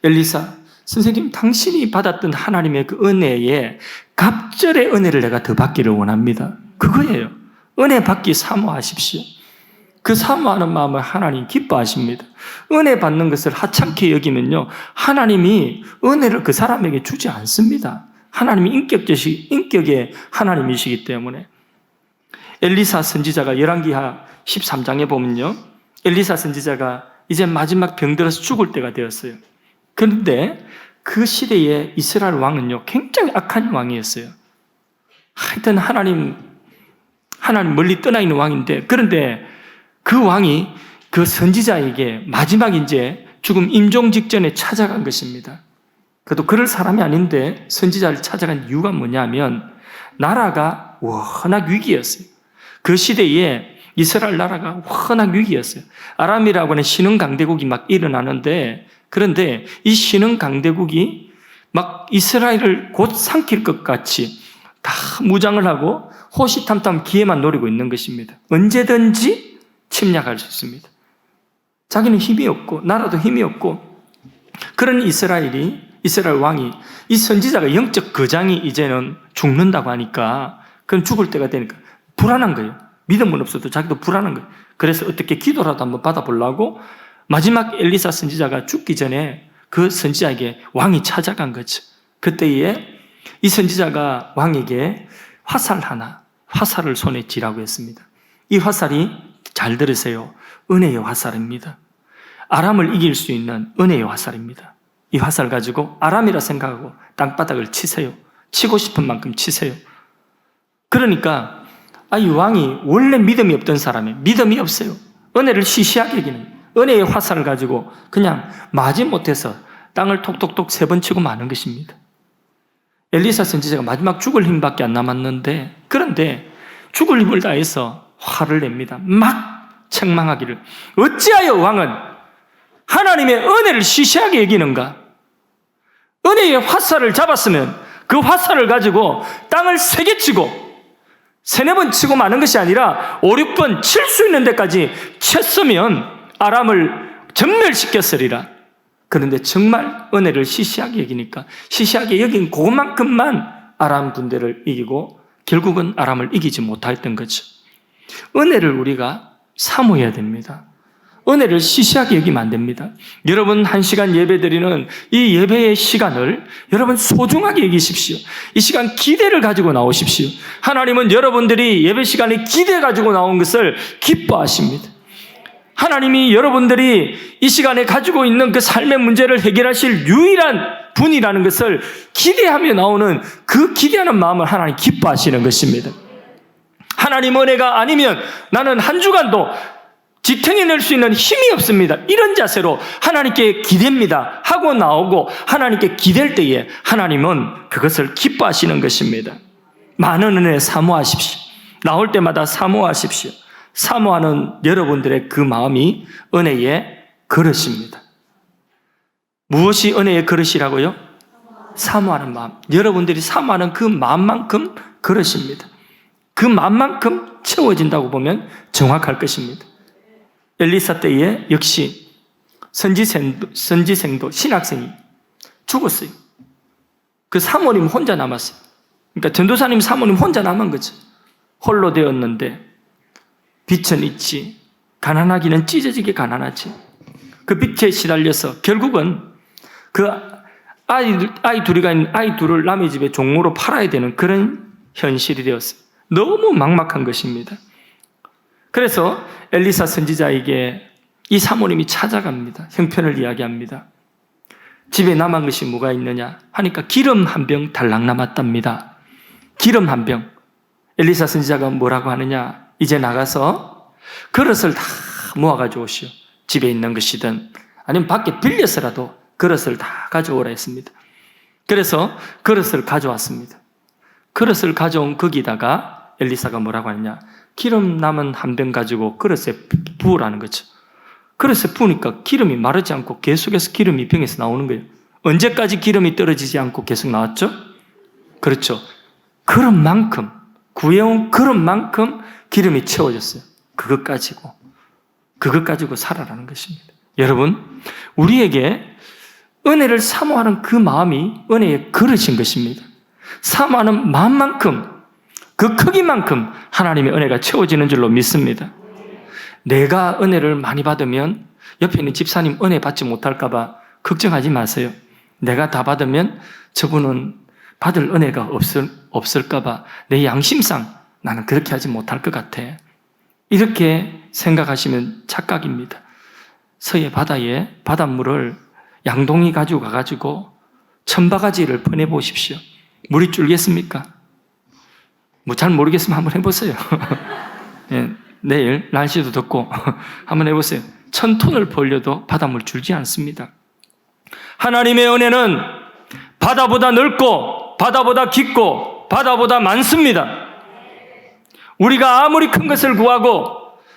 엘리사, 선생님, 당신이 받았던 하나님의 그 은혜에 갑절의 은혜를 내가 더 받기를 원합니다. 그거예요. 은혜 받기 사모하십시오. 그 사모하는 마음을 하나님 기뻐하십니다. 은혜 받는 것을 하찮게 여기면요, 하나님이 은혜를 그 사람에게 주지 않습니다. 하나님이 인격의 하나님이시기 때문에. 엘리사 선지자가 열왕기하 13장에 보면요, 엘리사 선지자가 이제 마지막 병들어서 죽을 때가 되었어요. 그런데 그 시대의 이스라엘 왕은요, 굉장히 악한 왕이었어요. 하여튼 하나님 멀리 떠나 있는 왕인데, 그런데 그 왕이 그 선지자에게 마지막 이제 죽음 임종 직전에 찾아간 것입니다. 그래도 그럴 사람이 아닌데 선지자를 찾아간 이유가 뭐냐면, 나라가 워낙 위기였어요. 그 시대에 이스라엘 나라가 워낙 위기였어요. 아람이라고 하는 신흥 강대국이 막 일어나는데, 그런데 이 신흥 강대국이 막 이스라엘을 곧 삼킬 것 같이 다 무장을 하고 호시탐탐 기회만 노리고 있는 것입니다. 언제든지 침략할 수 있습니다. 자기는 힘이 없고 나라도 힘이 없고, 그런 이스라엘 왕이, 이 선지자가 영적 거장이 이제는 죽는다고 하니까, 그럼 죽을 때가 되니까 불안한 거예요. 믿음은 없어도 자기도 불안한 거예요. 그래서 어떻게 기도라도 한번 받아보려고 마지막 엘리사 선지자가 죽기 전에 그 선지자에게 왕이 찾아간 거죠. 그때에 이 선지자가 왕에게 화살을 손에 쥐라고 했습니다. 이 화살이, 잘 들으세요, 은혜의 화살입니다. 아람을 이길 수 있는 은혜의 화살입니다. 이 화살 가지고 아람이라 생각하고 땅바닥을 치세요. 치고 싶은 만큼 치세요. 그러니까 이 왕이 원래 믿음이 없던 사람이, 믿음이 없어요. 은혜를 시시하게 여기는, 은혜의 화살을 가지고 그냥 맞지 못해서 땅을 톡톡톡 3번 치고 마는 것입니다. 엘리사 선지자가 마지막 죽을 힘밖에 안 남았는데, 그런데 죽을 힘을 다해서 화를 냅니다. 막 책망하기를, 어찌하여 왕은 하나님의 은혜를 시시하게 여기는가? 은혜의 화살을 잡았으면 그 화살을 가지고 땅을 3개 치고 3-4번 치고 마는 것이 아니라 5-6번 칠 수 있는 데까지 쳤으면 아람을 전멸시켰으리라. 그런데 정말 은혜를 시시하게 여기니까 시시하게 여긴 그것만큼만 아람 군대를 이기고 결국은 아람을 이기지 못했던 거죠. 은혜를 우리가 사모해야 됩니다. 은혜를 시시하게 여기면 안 됩니다. 여러분 1시간 예배드리는 이 예배의 시간을 여러분 소중하게 여기십시오. 이 시간 기대를 가지고 나오십시오. 하나님은 여러분들이 예배 시간에 기대 가지고 나온 것을 기뻐하십니다. 하나님이 여러분들이 이 시간에 가지고 있는 그 삶의 문제를 해결하실 유일한 분이라는 것을 기대하며 나오는 그 기대하는 마음을 하나님 기뻐하시는 것입니다. 하나님 은혜가 아니면 나는 한 주간도 지탱해낼 수 있는 힘이 없습니다. 이런 자세로 하나님께 기대입니다 하고 나오고 하나님께 기댈 때에 하나님은 그것을 기뻐하시는 것입니다. 많은 은혜 사모하십시오. 나올 때마다 사모하십시오. 사모하는 여러분들의 그 마음이 은혜의 그릇입니다. 무엇이 은혜의 그릇이라고요? 사모하는 마음. 여러분들이 사모하는 그 마음만큼 그릇입니다. 그 마음만큼 채워진다고 보면 정확할 것입니다. 엘리사 때에 역시 선지생도 신학생이 죽었어요. 그 사모님 혼자 남았어요. 그러니까 전도사님 사모님 혼자 남은 거죠. 홀로 되었는데 빛은 있지, 가난하기는 찢어지게 가난하지. 그 빛에 시달려서 결국은 그 아이 둘이가 있는 아이 둘을 남의 집에 종로로 팔아야 되는 그런 현실이 되었어요. 너무 막막한 것입니다. 그래서 엘리사 선지자에게 이 사모님이 찾아갑니다. 형편을 이야기합니다. 집에 남은 것이 뭐가 있느냐 하니까 기름 한 병 달랑 남았답니다. 기름 한 병. 엘리사 선지자가 뭐라고 하느냐, 이제 나가서 그릇을 다 모아가지고 오시오. 집에 있는 것이든 아니면 밖에 빌려서라도 그릇을 다 가져오라 했습니다. 그래서 그릇을 가져왔습니다. 그릇을 가져온 거기다가 엘리사가 뭐라고 하느냐, 기름 남은 한 병 가지고 그릇에 부으라는 거죠. 그릇에 부으니까 기름이 마르지 않고 계속해서 기름이 병에서 나오는 거예요. 언제까지 기름이 떨어지지 않고 계속 나왔죠? 그렇죠. 그런 만큼, 구해온 그런 만큼 기름이 채워졌어요. 그것 가지고 살아라는 것입니다. 여러분, 우리에게 은혜를 사모하는 그 마음이 은혜의 그릇인 것입니다. 사모하는 마음만큼, 그 크기만큼 하나님의 은혜가 채워지는 줄로 믿습니다. 내가 은혜를 많이 받으면 옆에 있는 집사님 은혜 받지 못할까 봐 걱정하지 마세요. 내가 다 받으면 저분은 받을 은혜가 없을까 봐 내 양심상 나는 그렇게 하지 못할 것 같아. 이렇게 생각하시면 착각입니다. 서해 바다에 바닷물을 양동이 가지고 가가지고 1000바가지를 퍼내보십시오. 물이 줄겠습니까? 잘 모르겠으면 한번 해보세요. 예, 내일 날씨도 덥고 한번 해보세요. 1000톤을 벌려도 바닷물 줄지 않습니다. 하나님의 은혜는 바다보다 넓고 바다보다 깊고 바다보다 많습니다. 우리가 아무리 큰 것을 구하고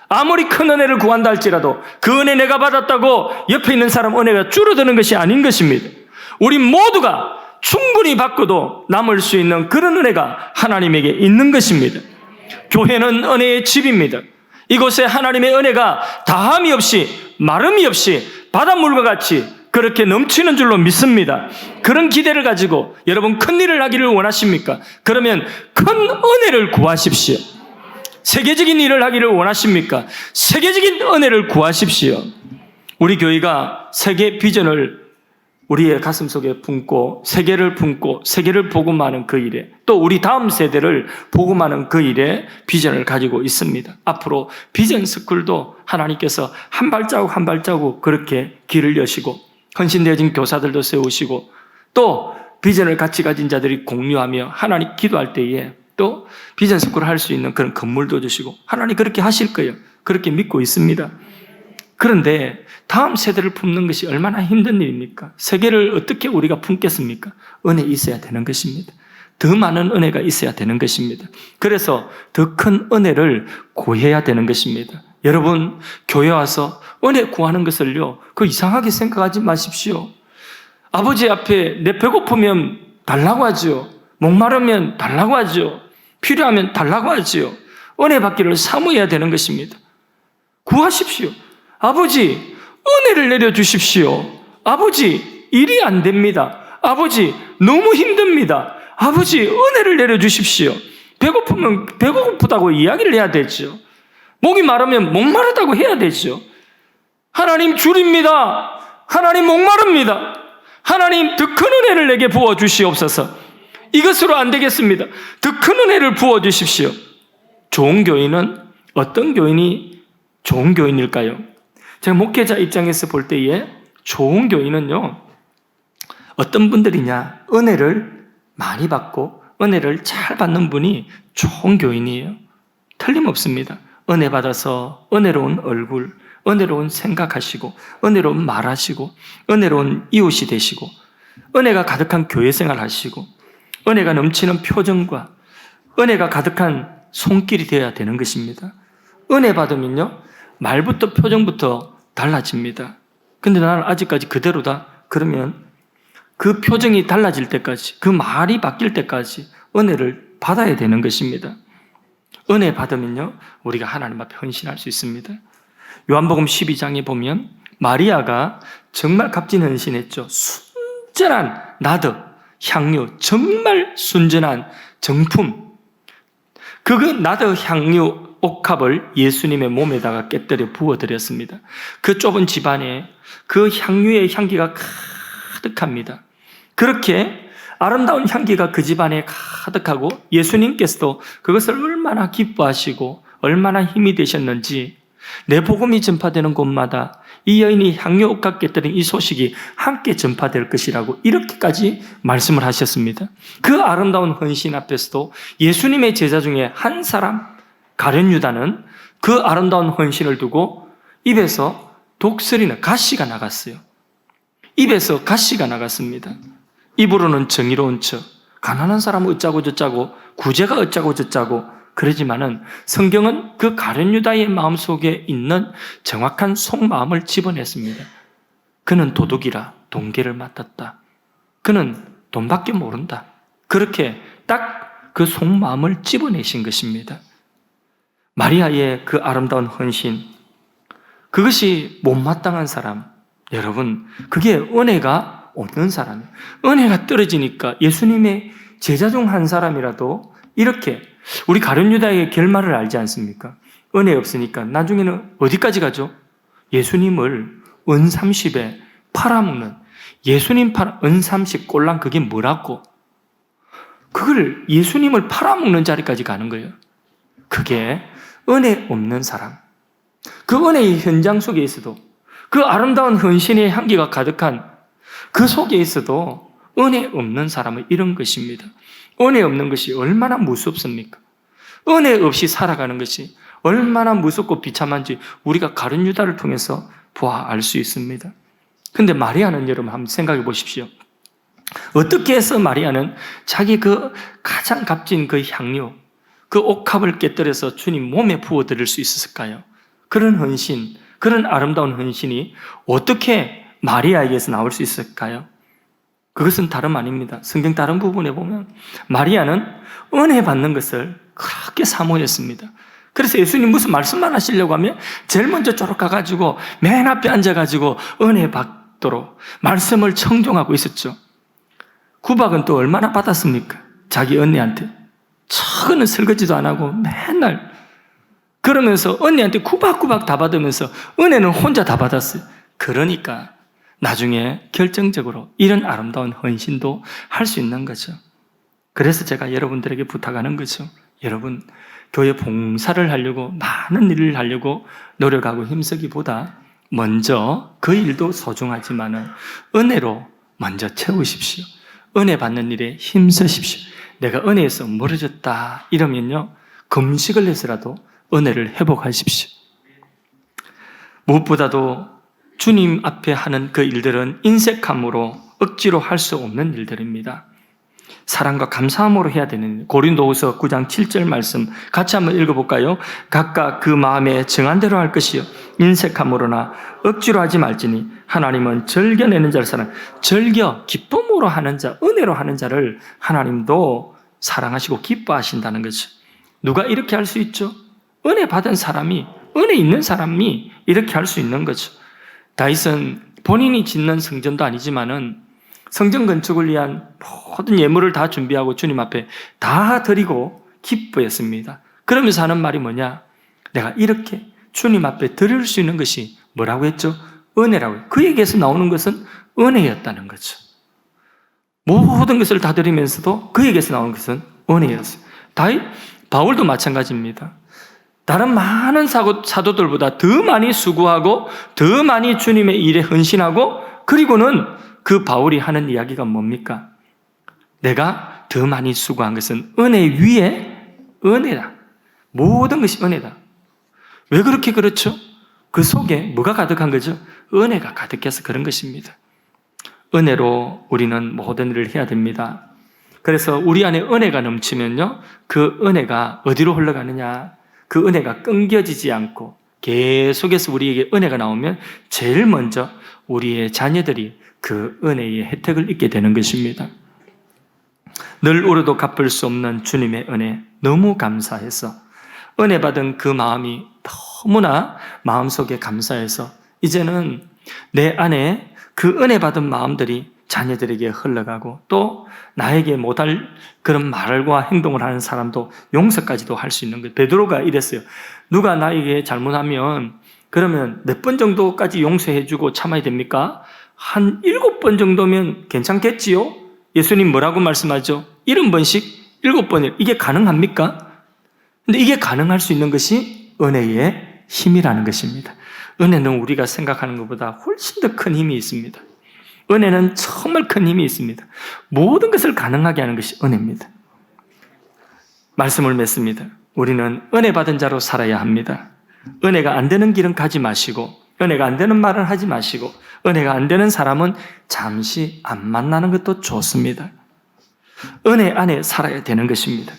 아무리 큰 은혜를 구한다 할지라도 그 은혜 내가 받았다고 옆에 있는 사람 은혜가 줄어드는 것이 아닌 것입니다. 우리 모두가 충분히 받고도 남을 수 있는 그런 은혜가 하나님에게 있는 것입니다. 교회는 은혜의 집입니다. 이곳에 하나님의 은혜가 다함이 없이 마름이 없이 바닷물과 같이 그렇게 넘치는 줄로 믿습니다. 그런 기대를 가지고 여러분 큰 일을 하기를 원하십니까? 그러면 큰 은혜를 구하십시오. 세계적인 일을 하기를 원하십니까? 세계적인 은혜를 구하십시오. 우리 교회가 세계 비전을 우리의 가슴 속에 품고 세계를 품고 세계를 복음하는 그 일에, 또 우리 다음 세대를 복음하는 그 일에 비전을 가지고 있습니다. 앞으로 비전 스쿨도 하나님께서 한 발자국 한 발자국 그렇게 길을 여시고 헌신되어진 교사들도 세우시고 또 비전을 같이 가진 자들이 공유하며 하나님 기도할 때에 또 비전 스쿨을 할 수 있는 그런 건물도 주시고 하나님 그렇게 하실 거예요. 그렇게 믿고 있습니다. 그런데 다음 세대를 품는 것이 얼마나 힘든 일입니까? 세계를 어떻게 우리가 품겠습니까? 은혜 있어야 되는 것입니다. 더 많은 은혜가 있어야 되는 것입니다. 그래서 더 큰 은혜를 구해야 되는 것입니다. 여러분, 교회 와서 은혜 구하는 것을요, 그 이상하게 생각하지 마십시오. 아버지 앞에 내 배고프면 달라고 하죠. 목마르면 달라고 하죠. 필요하면 달라고 하지요. 은혜 받기를 사모해야 되는 것입니다. 구하십시오. 아버지, 은혜를 내려주십시오. 아버지, 일이 안 됩니다. 아버지, 너무 힘듭니다. 아버지, 은혜를 내려주십시오. 배고프면 배고프다고 이야기를 해야 되죠. 목이 마르면 목마르다고 해야 되죠. 하나님 줄입니다. 하나님 목마릅니다. 하나님 더 큰 은혜를 내게 부어주시옵소서. 이것으로 안 되겠습니다. 더 큰 은혜를 부어주십시오. 좋은 교인은 어떤 교인이 좋은 교인일까요? 제가 목회자 입장에서 볼 때에 좋은 교인은요, 어떤 분들이냐, 은혜를 많이 받고 은혜를 잘 받는 분이 좋은 교인이에요. 틀림없습니다. 은혜 받아서 은혜로운 얼굴, 은혜로운 생각하시고 은혜로운 말하시고 은혜로운 이웃이 되시고 은혜가 가득한 교회 생활하시고 은혜가 넘치는 표정과 은혜가 가득한 손길이 되어야 되는 것입니다. 은혜 받으면요, 말부터 표정부터 달라집니다. 근데 나는 아직까지 그대로다. 그러면 그 표정이 달라질 때까지, 그 말이 바뀔 때까지 은혜를 받아야 되는 것입니다. 은혜 받으면요, 우리가 하나님 앞에 헌신할 수 있습니다. 요한복음 12장에 보면 마리아가 정말 값진 헌신했죠. 순전한 나드, 향유, 정말 순전한 정품. 그 나드 향유 옥합을 예수님의 몸에다가 깨뜨려 부어드렸습니다. 그 좁은 집안에 그 향유의 향기가 가득합니다. 그렇게 아름다운 향기가 그 집안에 가득하고 예수님께서도 그것을 얼마나 기뻐하시고 얼마나 힘이 되셨는지 내 복음이 전파되는 곳마다 이 여인이 향유 옥합 깨뜨린 이 소식이 함께 전파될 것이라고 이렇게까지 말씀을 하셨습니다. 그 아름다운 헌신 앞에서도 예수님의 제자 중에 한 사람 가룟 유다는 그 아름다운 헌신을 두고 입에서 독설이나 가시가 나갔어요. 입에서 가시가 나갔습니다. 입으로는 정의로운 척, 가난한 사람은 어쩌고 저쩌고, 구제가 어쩌고 저쩌고 그러지만은 성경은 그 가룟 유다의 마음속에 있는 정확한 속마음을 집어냈습니다. 그는 도둑이라 동계를 맡았다. 그는 돈밖에 모른다. 그렇게 딱 그 속마음을 집어내신 것입니다. 마리아의 그 아름다운 헌신, 그것이 못마땅한 사람, 여러분, 그게 은혜가 없는 사람이에요. 은혜가 떨어지니까 예수님의 제자 중 한 사람이라도 이렇게 우리 가룟 유다의 결말을 알지 않습니까? 은혜 없으니까 나중에는 어디까지 가죠? 예수님을 은 30에 팔아먹는, 예수님 은 30 꼴랑 그게 뭐라고? 그걸 예수님을 팔아먹는 자리까지 가는 거예요. 그게 은혜 없는 사람. 그 은혜의 현장 속에 있어도, 그 아름다운 헌신의 향기가 가득한 그 속에 있어도 은혜 없는 사람은 이런 것입니다. 은혜 없는 것이 얼마나 무섭습니까? 은혜 없이 살아가는 것이 얼마나 무섭고 비참한지 우리가 가룟 유다를 통해서 보아 알 수 있습니다. 근데 마리아는 여러분 한번 생각해 보십시오. 어떻게 해서 마리아는 자기 그 가장 값진 그 향유, 그 옥합을 깨뜨려서 주님 몸에 부어드릴 수 있었을까요? 그런 헌신, 그런 아름다운 헌신이 어떻게 마리아에게서 나올 수 있을까요? 그것은 다름 아닙니다. 성경 다른 부분에 보면 마리아는 은혜 받는 것을 그렇게 사모했습니다. 그래서 예수님 무슨 말씀만 하시려고 하면 제일 먼저 저렇게 가가지고 맨 앞에 앉아가지고 은혜 받도록 말씀을 청종하고 있었죠. 구박은 또 얼마나 받았습니까? 자기 언니한테. 저거는 설거지도 안 하고 맨날 그러면서 언니한테 구박구박 다 받으면서 은혜는 혼자 다 받았어요. 그러니까 나중에 결정적으로 이런 아름다운 헌신도 할 수 있는 거죠. 그래서 제가 여러분들에게 부탁하는 거죠. 여러분, 교회 봉사를 하려고 많은 일을 하려고 노력하고 힘쓰기보다 먼저 그 일도 소중하지만은 은혜로 먼저 채우십시오. 은혜 받는 일에 힘쓰십시오. 내가 은혜에서 멀어졌다 이러면요, 금식을 해서라도 은혜를 회복하십시오. 무엇보다도 주님 앞에 하는 그 일들은 인색함으로 억지로 할 수 없는 일들입니다. 사랑과 감사함으로 해야 되는, 고린도후서 9장 7절 말씀 같이 한번 읽어볼까요? 각각 그 마음에 정한 대로 할 것이요 인색함으로나 억지로 하지 말지니 하나님은 즐겨내는 자를 사랑, 즐겨 기쁨으로 하는 자, 은혜로 하는 자를 하나님도 사랑하시고 기뻐하신다는 거죠. 누가 이렇게 할 수 있죠? 은혜 받은 사람이, 은혜 있는 사람이 이렇게 할 수 있는 거죠. 다윗은 본인이 짓는 성전도 아니지만은 성전 건축을 위한 모든 예물을 다 준비하고 주님 앞에 다 드리고 기뻐했습니다. 그러면서 하는 말이 뭐냐? 내가 이렇게 주님 앞에 드릴 수 있는 것이 뭐라고 했죠? 은혜라고요. 그에게서 나오는 것은 은혜였다는 거죠. 모든 것을 다 드리면서도 그에게서 나오는 것은 은혜였어요. 바울도 마찬가지입니다. 다른 많은 사도들보다 더 많이 수고하고 더 많이 주님의 일에 헌신하고, 그리고는 그 바울이 하는 이야기가 뭡니까? 내가 더 많이 수고한 것은 은혜 위에 은혜다. 모든 것이 은혜다. 왜 그렇게 그렇죠? 그 속에 뭐가 가득한 거죠? 은혜가 가득해서 그런 것입니다. 은혜로 우리는 모든 일을 해야 됩니다. 그래서 우리 안에 은혜가 넘치면요, 그 은혜가 어디로 흘러가느냐? 그 은혜가 끊겨지지 않고 계속해서 우리에게 은혜가 나오면 제일 먼저 우리의 자녀들이 그 은혜의 혜택을 입게 되는 것입니다. 늘 울어도 갚을 수 없는 주님의 은혜, 너무 감사해서 은혜 받은 그 마음이 너무나 마음속에 감사해서 이제는 내 안에 그 은혜 받은 마음들이 자녀들에게 흘러가고, 또 나에게 못할 그런 말과 행동을 하는 사람도 용서까지도 할 수 있는 거예요. 베드로가 이랬어요. 누가 나에게 잘못하면 그러면 몇 번 정도까지 용서해주고 참아야 됩니까? 한 7번 정도면 괜찮겠지요? 예수님 뭐라고 말씀하죠? 70번씩 7번을. 이게 가능합니까? 근데 이게 가능할 수 있는 것이 은혜의 힘이라는 것입니다. 은혜는 우리가 생각하는 것보다 훨씬 더 큰 힘이 있습니다. 은혜는 정말 큰 힘이 있습니다. 모든 것을 가능하게 하는 것이 은혜입니다. 말씀을 맺습니다. 우리는 은혜 받은 자로 살아야 합니다. 은혜가 안 되는 길은 가지 마시고, 은혜가 안 되는 말을 하지 마시고, 은혜가 안 되는 사람은 잠시 안 만나는 것도 좋습니다. 은혜 안에 살아야 되는 것입니다.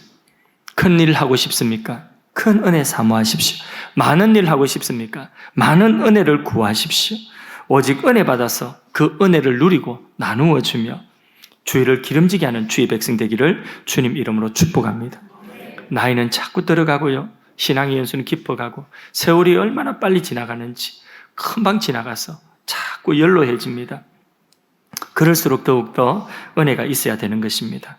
큰 일 하고 싶습니까? 큰 은혜 사모하십시오. 많은 일 하고 싶습니까? 많은 은혜를 구하십시오. 오직 은혜 받아서 그 은혜를 누리고 나누어 주며 주의를 기름지게 하는 주의 백성 되기를 주님 이름으로 축복합니다. 나이는 자꾸 들어가고요, 신앙의 연수는 깊어가고, 세월이 얼마나 빨리 지나가는지 금방 지나가서 자꾸 연로해집니다. 그럴수록 더욱더 은혜가 있어야 되는 것입니다.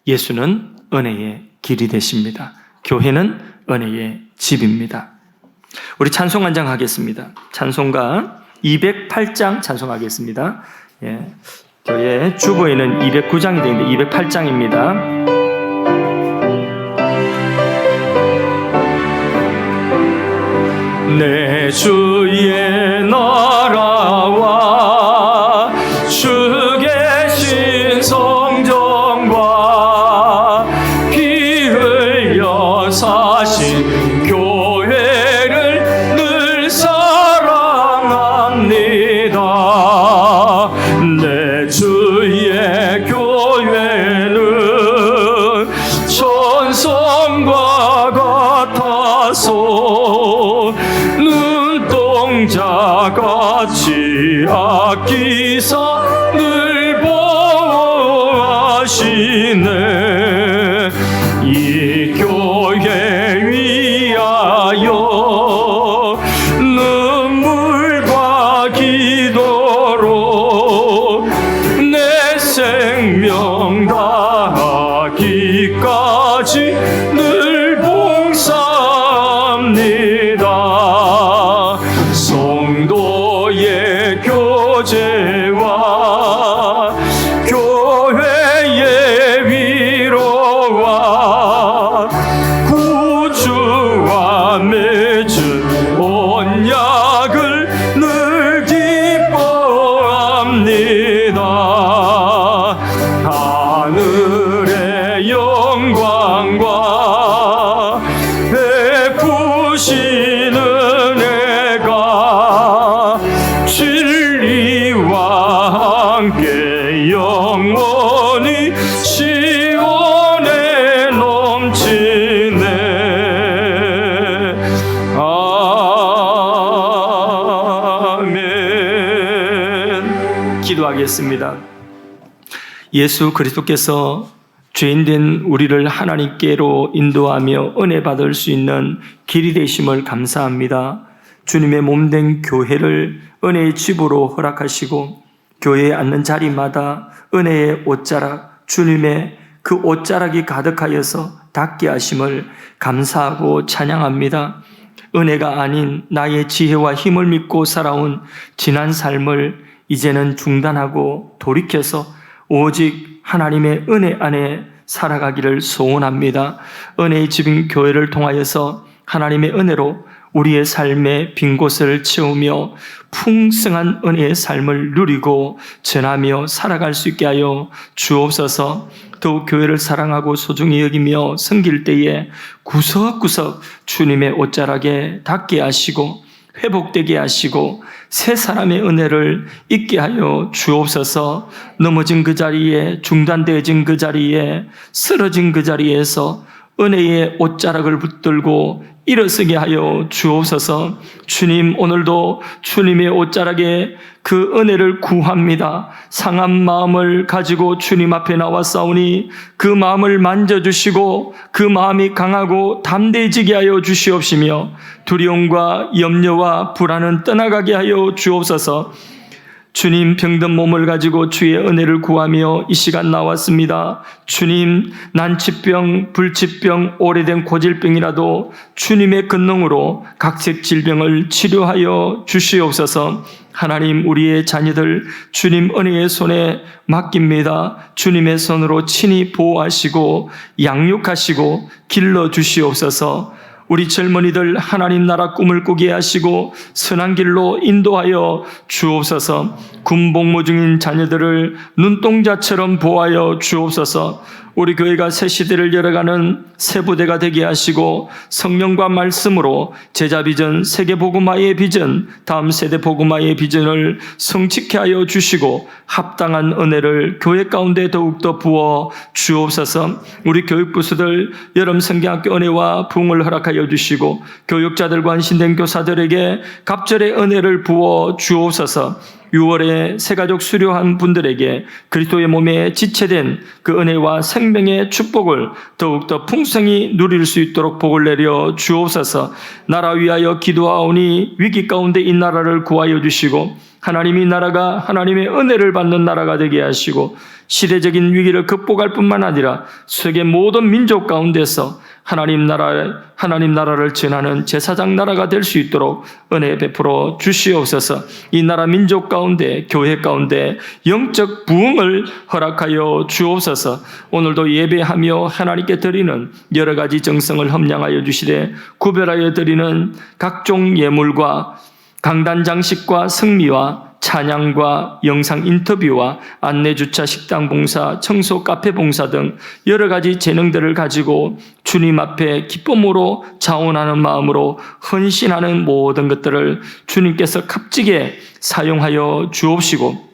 예수는 은혜의 길이 되십니다. 교회는 은혜의 집입니다. 우리 찬송 한 장 하겠습니다. 찬송가 208장 찬송하겠습니다. 예, 교회 주보에는 209장이 되는데 208장입니다. 내 주의 나라와 주 계신 성전과 피 흘려 사신 교회를 늘 사랑합니다. 내 주의 교회는 천성과 같아서 눈동자같이 아끼사 늘 보호하시네. 이 교회 위하여 눈물과 기도로 내 생명 다하기까지 늘 봉사합니다. 성도의 교제와 교회의 위로와 구주와 맺은 언약을 늘 기뻐합니다. 하늘의 영광과 베푸신 은혜가 진리와 함께 영원히 시온에 넘치네. 아멘. 기도하겠습니다. 예수 그리스도께서 죄인된 우리를 하나님께로 인도하며 은혜 받을 수 있는 길이 되심을 감사합니다. 주님의 몸된 교회를 은혜의 집으로 허락하시고 교회에 앉는 자리마다 은혜의 옷자락, 주님의 그 옷자락이 가득하여서 닿게 하심을 감사하고 찬양합니다. 은혜가 아닌 나의 지혜와 힘을 믿고 살아온 지난 삶을 이제는 중단하고 돌이켜서 오직 하나님의 은혜 안에 살아가기를 소원합니다. 은혜의 집인 교회를 통하여서 하나님의 은혜로 우리의 삶의 빈 곳을 채우며 풍성한 은혜의 삶을 누리고 전하며 살아갈 수 있게 하여 주옵소서. 더욱 교회를 사랑하고 소중히 여기며 섬길 때에 구석구석 주님의 옷자락에 닿게 하시고 회복되게 하시고 새 사람의 은혜를 있게 하여 주옵소서. 넘어진 그 자리에, 중단되어진 그 자리에, 쓰러진 그 자리에서 은혜의 옷자락을 붙들고 일어서게 하여 주옵소서. 주님, 오늘도 주님의 옷자락에 그 은혜를 구합니다. 상한 마음을 가지고 주님 앞에 나왔사오니 그 마음을 만져주시고 그 마음이 강하고 담대해지게 하여 주시옵시며 두려움과 염려와 불안은 떠나가게 하여 주옵소서. 주님, 병든 몸을 가지고 주의 은혜를 구하며 이 시간 나왔습니다. 주님, 난치병, 불치병, 오래된 고질병이라도 주님의 권능으로 각색 질병을 치료하여 주시옵소서. 하나님, 우리의 자녀들 주님 은혜의 손에 맡깁니다. 주님의 손으로 친히 보호하시고 양육하시고 길러주시옵소서. 우리 젊은이들 하나님 나라 꿈을 꾸게 하시고 선한 길로 인도하여 주옵소서. 군복무 중인 자녀들을 눈동자처럼 보호하여 주옵소서. 우리 교회가 새 시대를 열어가는 새 부대가 되게 하시고 성령과 말씀으로 제자 비전, 세계 복음화의 비전, 다음 세대 복음화의 비전을 성취케 하여 주시고 합당한 은혜를 교회 가운데 더욱더 부어 주옵소서. 우리 교육부수들 여름 성경학교 은혜와 부흥을 허락하여 주시고 교육자들과 헌신된 교사들에게 갑절의 은혜를 부어 주옵소서. 6월에 새가족 수료한 분들에게 그리스도의 몸에 지체된 그 은혜와 생명의 축복을 더욱더 풍성히 누릴 수 있도록 복을 내려 주옵소서. 나라 위하여 기도하오니 위기 가운데 이 나라를 구하여 주시고 하나님이 나라가 하나님의 은혜를 받는 나라가 되게 하시고 시대적인 위기를 극복할 뿐만 아니라 세계 모든 민족 가운데서 하나님 나라를 전하는 제사장 나라가 될 수 있도록 은혜 베풀어 주시옵소서. 이 나라 민족 가운데 교회 가운데 영적 부흥을 허락하여 주옵소서. 오늘도 예배하며 하나님께 드리는 여러 가지 정성을 함량하여 주시되 구별하여 드리는 각종 예물과 강단 장식과 성미와 찬양과 영상 인터뷰와 안내주차 식당 봉사, 청소 카페 봉사 등 여러 가지 재능들을 가지고 주님 앞에 기쁨으로 자원하는 마음으로 헌신하는 모든 것들을 주님께서 값지게 사용하여 주옵시고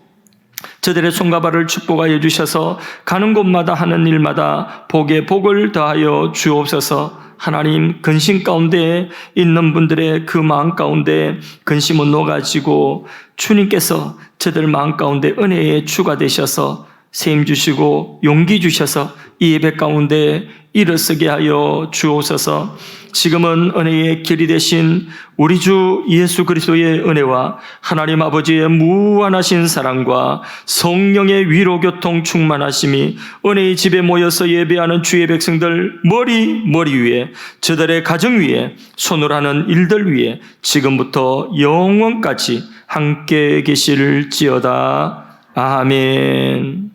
저들의 손과 발을 축복하여 주셔서 가는 곳마다 하는 일마다 복에 복을 더하여 주옵소서. 하나님, 근심 가운데 있는 분들의 그 마음 가운데 근심을 놓아가지고 주님께서 저들 마음 가운데 은혜의 주가 되셔서 세임 주시고 용기 주셔서 이 예배 가운데 일어서게 하여 주옵소서. 지금은 은혜의 길이 되신 우리 주 예수 그리스도의 은혜와 하나님 아버지의 무한하신 사랑과 성령의 위로 교통 충만하심이 은혜의 집에 모여서 예배하는 주의 백성들 머리 위에 저들의 가정 위에 손을 하는 일들 위에 지금부터 영원까지 함께 계실지어다. 아멘.